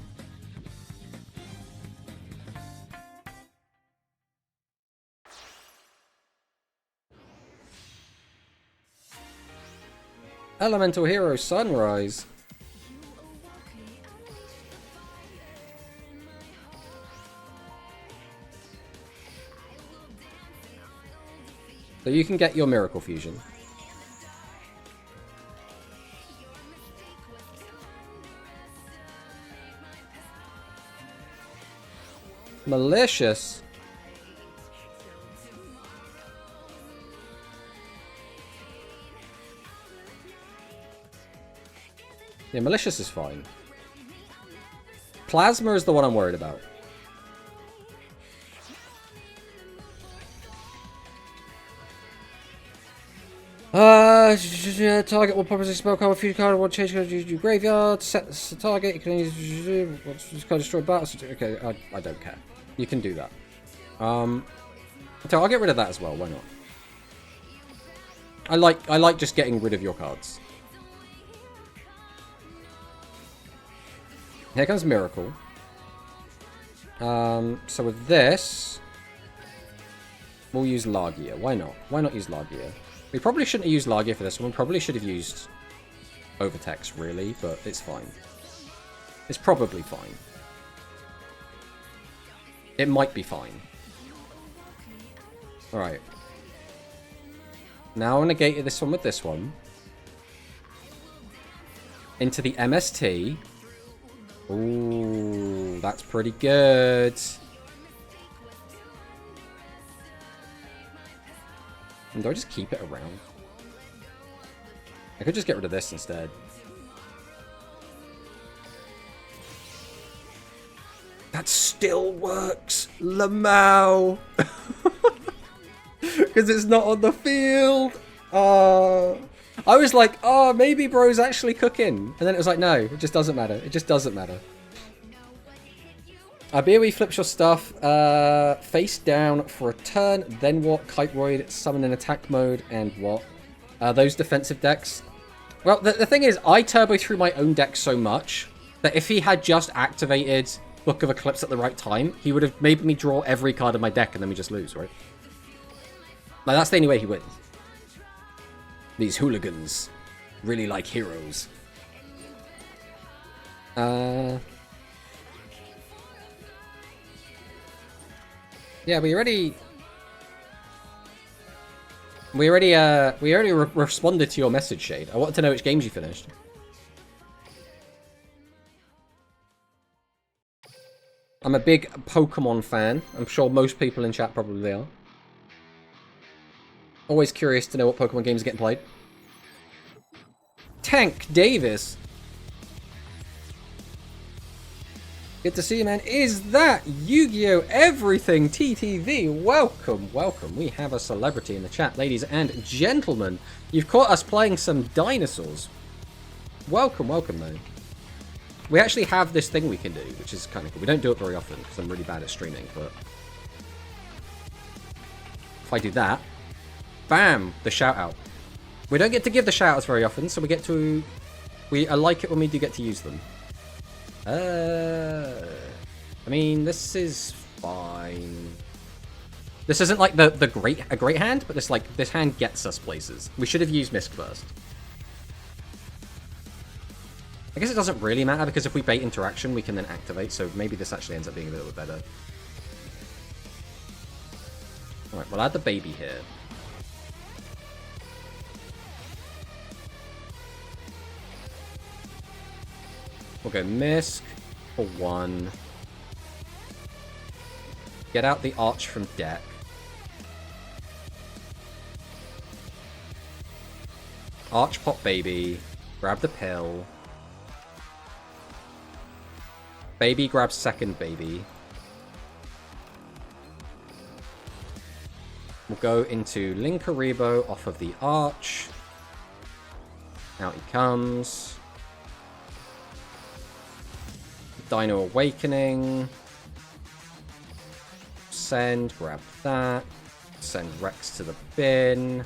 [SPEAKER 1] Elemental Hero Sunrise. So you can get your Miracle Fusion. Malicious. Yeah, Malicious is fine. Plasma is the one I'm worried about. Target will pop as a spell card with fusion card, one change card, use your graveyard, set the target, you can use this card destroy battles. Okay, I don't care. You can do that. So I'll get rid of that as well, why not? I like just getting rid of your cards. Here comes Miracle. So with this, we'll use Largia. Why not? Why not use Largia? We probably shouldn't have used Largia for this one. We probably should have used Overtex, really, but it's fine. It's probably fine. It might be fine. Alright. Now I'm going to negate this one with this one. Into the MST. Ooh, that's pretty good. And do I just keep it around? I could just get rid of this instead. That still works, Lamau. Because it's not on the field. I was like, oh, maybe bro's actually cooking. And then it was like, no, it just doesn't matter. It just doesn't matter. BOE flips your stuff face down for a turn. Then what? Kiteroid, summon in attack mode, and what? Those defensive decks. Well, the thing is, I turbo through my own deck so much that if he had just activated Book of Eclipse at the right time, he would have made me draw every card in my deck and then we just lose, right? Like, that's the only way he wins. These hooligans really like heroes. Yeah, we already responded to your message, Shade. I wanted to know which games you finished. I'm a big Pokemon fan. I'm sure most people in chat probably are. Always curious to know what Pokemon games are getting played. Tank Davis. Good to see you, man. Is that Yu-Gi-Oh! Everything TTV? Welcome, welcome. We have a celebrity in the chat, ladies and gentlemen. You've caught us playing some dinosaurs. Welcome, welcome, though. We actually have this thing we can do, which is kind of cool. We don't do it very often, because I'm really bad at streaming, but... if I do that... bam! The shout-out. We don't get to give the shout-outs very often, so we get to... I like it when we do get to use them. I mean, this is fine. This isn't like a great hand, but this hand gets us places. We should have used Misk first. I guess it doesn't really matter, because if we bait interaction, we can then activate, so maybe this actually ends up being a little bit better. Alright, we'll add the baby here. We'll go Misk for 1. Get out the Arch from deck. Arch pop baby. Grab the pill. Baby grabs second baby. We'll go into Linkaribo off of the Arch. Out he comes. Dino Awakening. Send, grab that. Send Rex to the bin.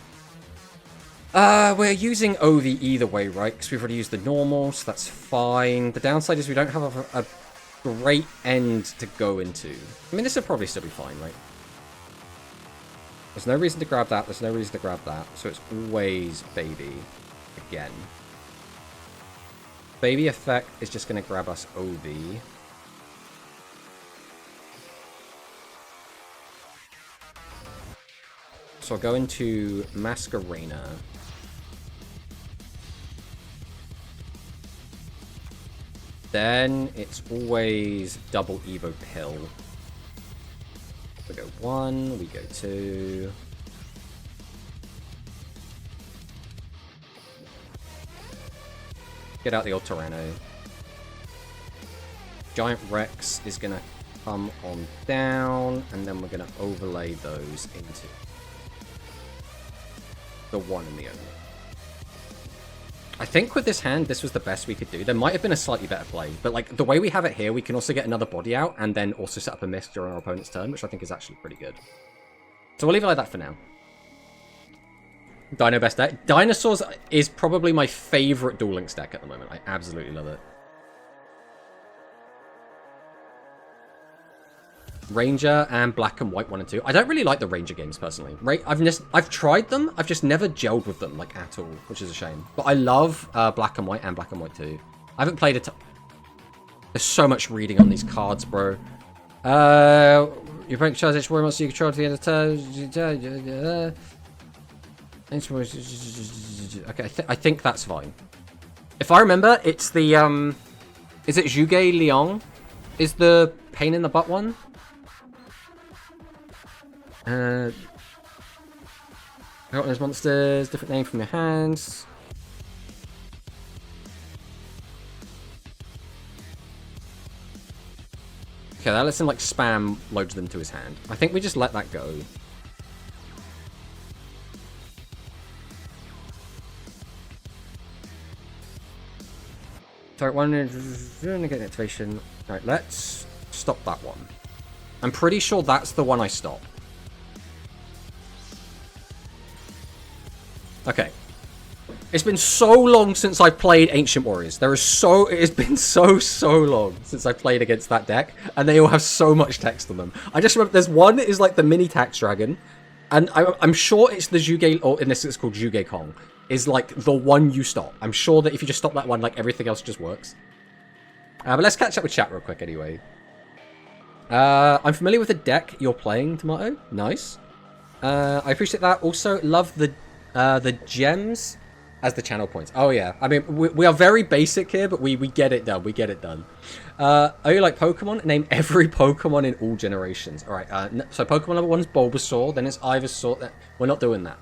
[SPEAKER 1] We're using Ovi either way, right? Because we've already used the normal, so that's fine. The downside is we don't have a great end to go into. I mean, this will probably still be fine, right? There's no reason to grab that. There's no reason to grab that. So it's always baby again. Baby effect is just going to grab us Ovi. So I'll go into Masquerena. Then it's always double Evo Pill. We go 1, we go 2. Get out the old Tyranno. Giant Rex is going to come on down, and then we're going to overlay those into the 1 and the only. I think with this hand, this was the best we could do. There might have been a slightly better play, but like the way we have it here, we can also get another body out and then also set up a miss during our opponent's turn, which I think is actually pretty good. So we'll leave it like that for now. Dino best deck. Dinosaurs is probably my favorite Duel Links deck at the moment. I absolutely love it. Ranger and Black and White 1 and 2. I don't really like the Ranger games personally. I've tried them. I've just never gelled with them like at all, which is a shame. But I love Black and White 2. I haven't played it. There's so much reading on these cards, bro. You break charge each warrior monster you control at the end of the turn. Okay, I think that's fine. If I remember, it's the is it Zhuge Liang? Is the pain in the butt one? Those monsters, different name from your hands. Okay, that lets him like spam loads them to his hand. I think we just let that go. Sorry, one get activation. Alright, let's stop that one. I'm pretty sure that's the one I stopped. Okay. It's been so long since I played Ancient Warriors. It has been so long since I played against that deck, and they all have so much text on them. I just remember there's one is like the mini tax dragon, and I'm sure it's the Zhuge, or in this it's called Zhuge Kong, is like the one you stop. I'm sure that if you just stop that one, like everything else just works. But let's catch up with chat real quick anyway. I'm familiar with the deck you're playing, Tomato. Nice. I appreciate that. Also, love the gems as the channel points. Oh yeah, I mean we are very basic here, but we get it done. We get it done. Are you like Pokemon? Name every Pokemon in all generations. All right. So Pokemon number 1 is Bulbasaur. Then it's Ivysaur. We're not doing that.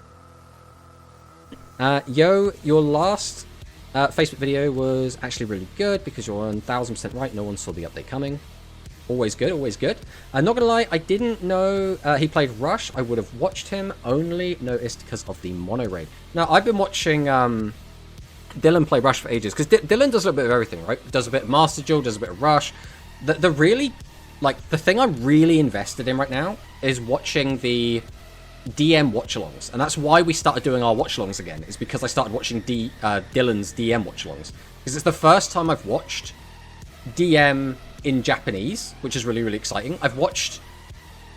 [SPEAKER 1] Yo, your last Facebook video was actually really good because you're 1000% right. No one saw the update coming. Always good, always good. I'm not gonna lie, I didn't know he played Rush. I would have watched him, only noticed because of the mono raid. Now, I've been watching Dylan play Rush for ages, because Dylan does a bit of everything, right? Does a bit of Master Duel, does a bit of Rush. The really, like, the thing I'm really invested in right now is watching the DM watch-alongs. And that's why we started doing our watch-alongs again, is because I started watching Dylan's DM watch-alongs. Because it's the first time I've watched DM in Japanese, which is really, really exciting. I've watched,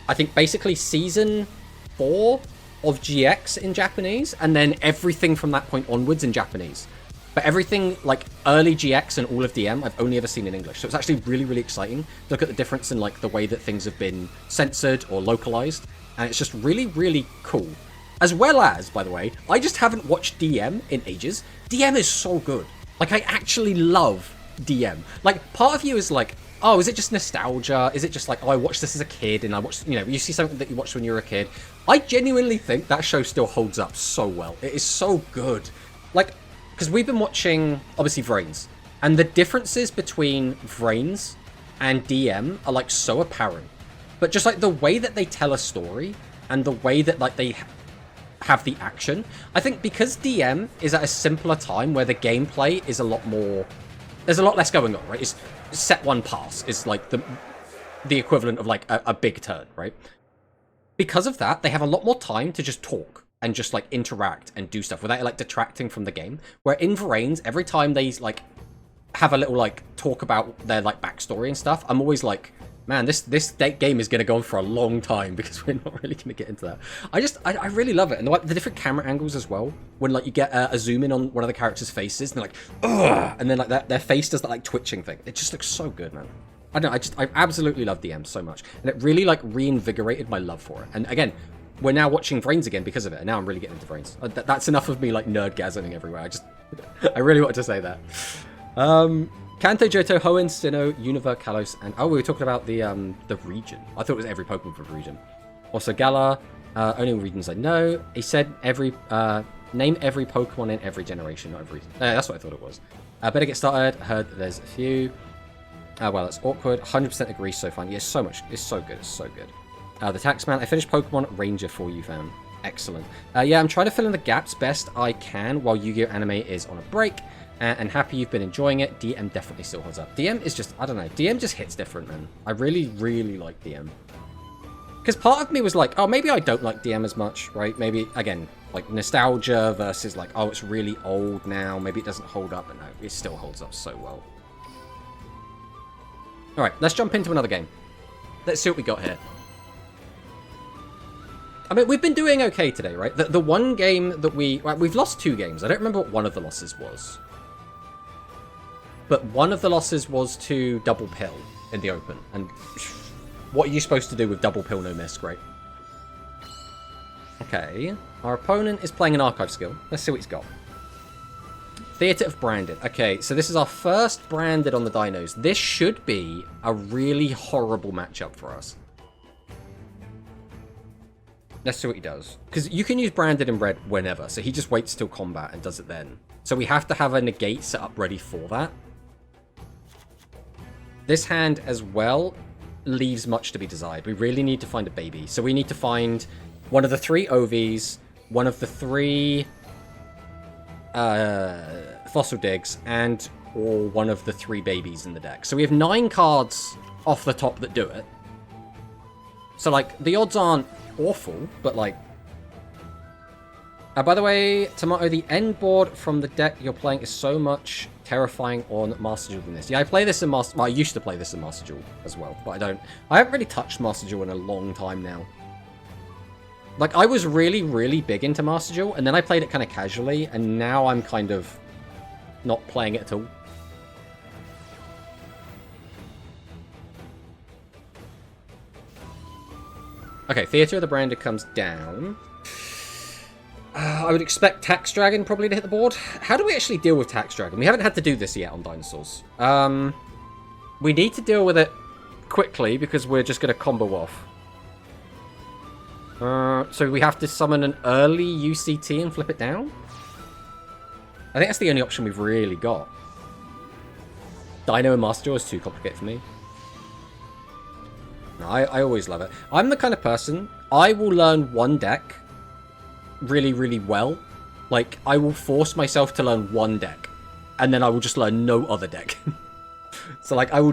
[SPEAKER 1] I think, basically season 4 of GX in Japanese, and then everything from that point onwards in Japanese. But everything, like, early GX and all of DM, I've only ever seen in English. So it's actually really, really exciting to look at the difference in, like, the way that things have been censored or localized. And it's just really, really cool. As well as, by the way, I just haven't watched DM in ages. DM is so good. Like, I actually love DM. Like, part of you is like, oh, is it just nostalgia? Is it just like, oh, I watched this as a kid and I watched, you know, you see something that you watched when you were a kid. I genuinely think that show still holds up so well. It is so good. Like, because we've been watching, obviously, Vrains. And the differences between Vrains and DM are, like, so apparent. But just, like, the way that they tell a story and the way that, like, they have the action. I think because DM is at a simpler time where the gameplay is a lot more... There's a lot less going on, right? It's set one pass is like the equivalent of like a big turn, right? Because of that, they have a lot more time to just talk and just like interact and do stuff without like detracting from the game. Where in Vrains, every time they like have a little like talk about their like backstory and stuff, I'm always like, man, this game is going to go on for a long time because we're not really going to get into that. I really love it. And the different camera angles as well. When like you get a zoom in on one of the characters' faces and they're like, ugh! And then like their face does that like twitching thing. It just looks so good, man. I don't know, I absolutely love DM so much. And it really like reinvigorated my love for it. And again, we're now watching Vrains again because of it. And now I'm really getting into Vrains. That's enough of me like nerdgasming everywhere. I really wanted to say that. Kanto, Johto, Hoenn, Sinnoh, Unova, Kalos, and... Oh, we were talking about the region. I thought it was every Pokemon for the region. Also, Galar, only regions I know. He said name every Pokemon in every generation, not every... that's what I thought it was. Better get started. Heard that there's a few. Well, that's awkward. 100% agree so far. Yeah, so much. It's so good. It's so good. The Taxman. I finished Pokemon Ranger for you, fam. Excellent. Yeah, I'm trying to fill in the gaps best I can while Yu-Gi-Oh! Anime is on a break. And happy you've been enjoying it. DM definitely still holds up. DM is just, I don't know. DM just hits different, man. I really, really like DM. Because part of me was like, oh, maybe I don't like DM as much, right? Maybe, again, Like, nostalgia versus, like, oh, it's really old now. Maybe it doesn't hold up, but no, it still holds up so well. Alright, let's jump into another game. Let's see what we got here. I mean, we've been doing okay today, right? The one game that we've lost 2 games. I don't remember what one of the losses was. But one of the losses was to Double Pill in the open. And what are you supposed to do with Double Pill no miss, right? Okay. Our opponent is playing an archive skill. Let's see what he's got. Theatre of Branded. Okay, so this is our first Branded on the Dinos. This should be a really horrible matchup for us. Let's see what he does. Because you can use Branded in red whenever, so he just waits till combat and does it then. So we have to have a negate set up ready for that. This hand as well leaves much to be desired. We really need to find a baby. So we need to find one of the 3 OVs, one of the 3 Fossil Digs, and or one of the 3 babies in the deck. So we have 9 cards off the top that do it. So, like, the odds aren't awful, but, like... by the way, Tomato, the end board from the deck you're playing is so much terrifying on Master Duel than this. Yeah, I play this in Master... well, I used to play this in Master Duel as well, but I don't... I haven't really touched Master Duel in a long time now. Like, I was really, really big into Master Duel, and then I played it kind of casually, and now I'm kind of not playing it at all. Okay, Theatre of the Branded comes down. I would expect Tax Dragon probably to hit the board. How do we actually deal with Tax Dragon? We haven't had to do this yet on Dinosaurs. We need to deal with it quickly, because we're just going to combo off. So we have to summon an early UCT and flip it down? I think that's the only option we've really got. Dino and Master Duel is too complicated for me. No, I always love it. I'm the kind of person, I will learn one deck really, really well. Like, I will force myself to learn one deck, and then I will just learn no other deck. So, like, I will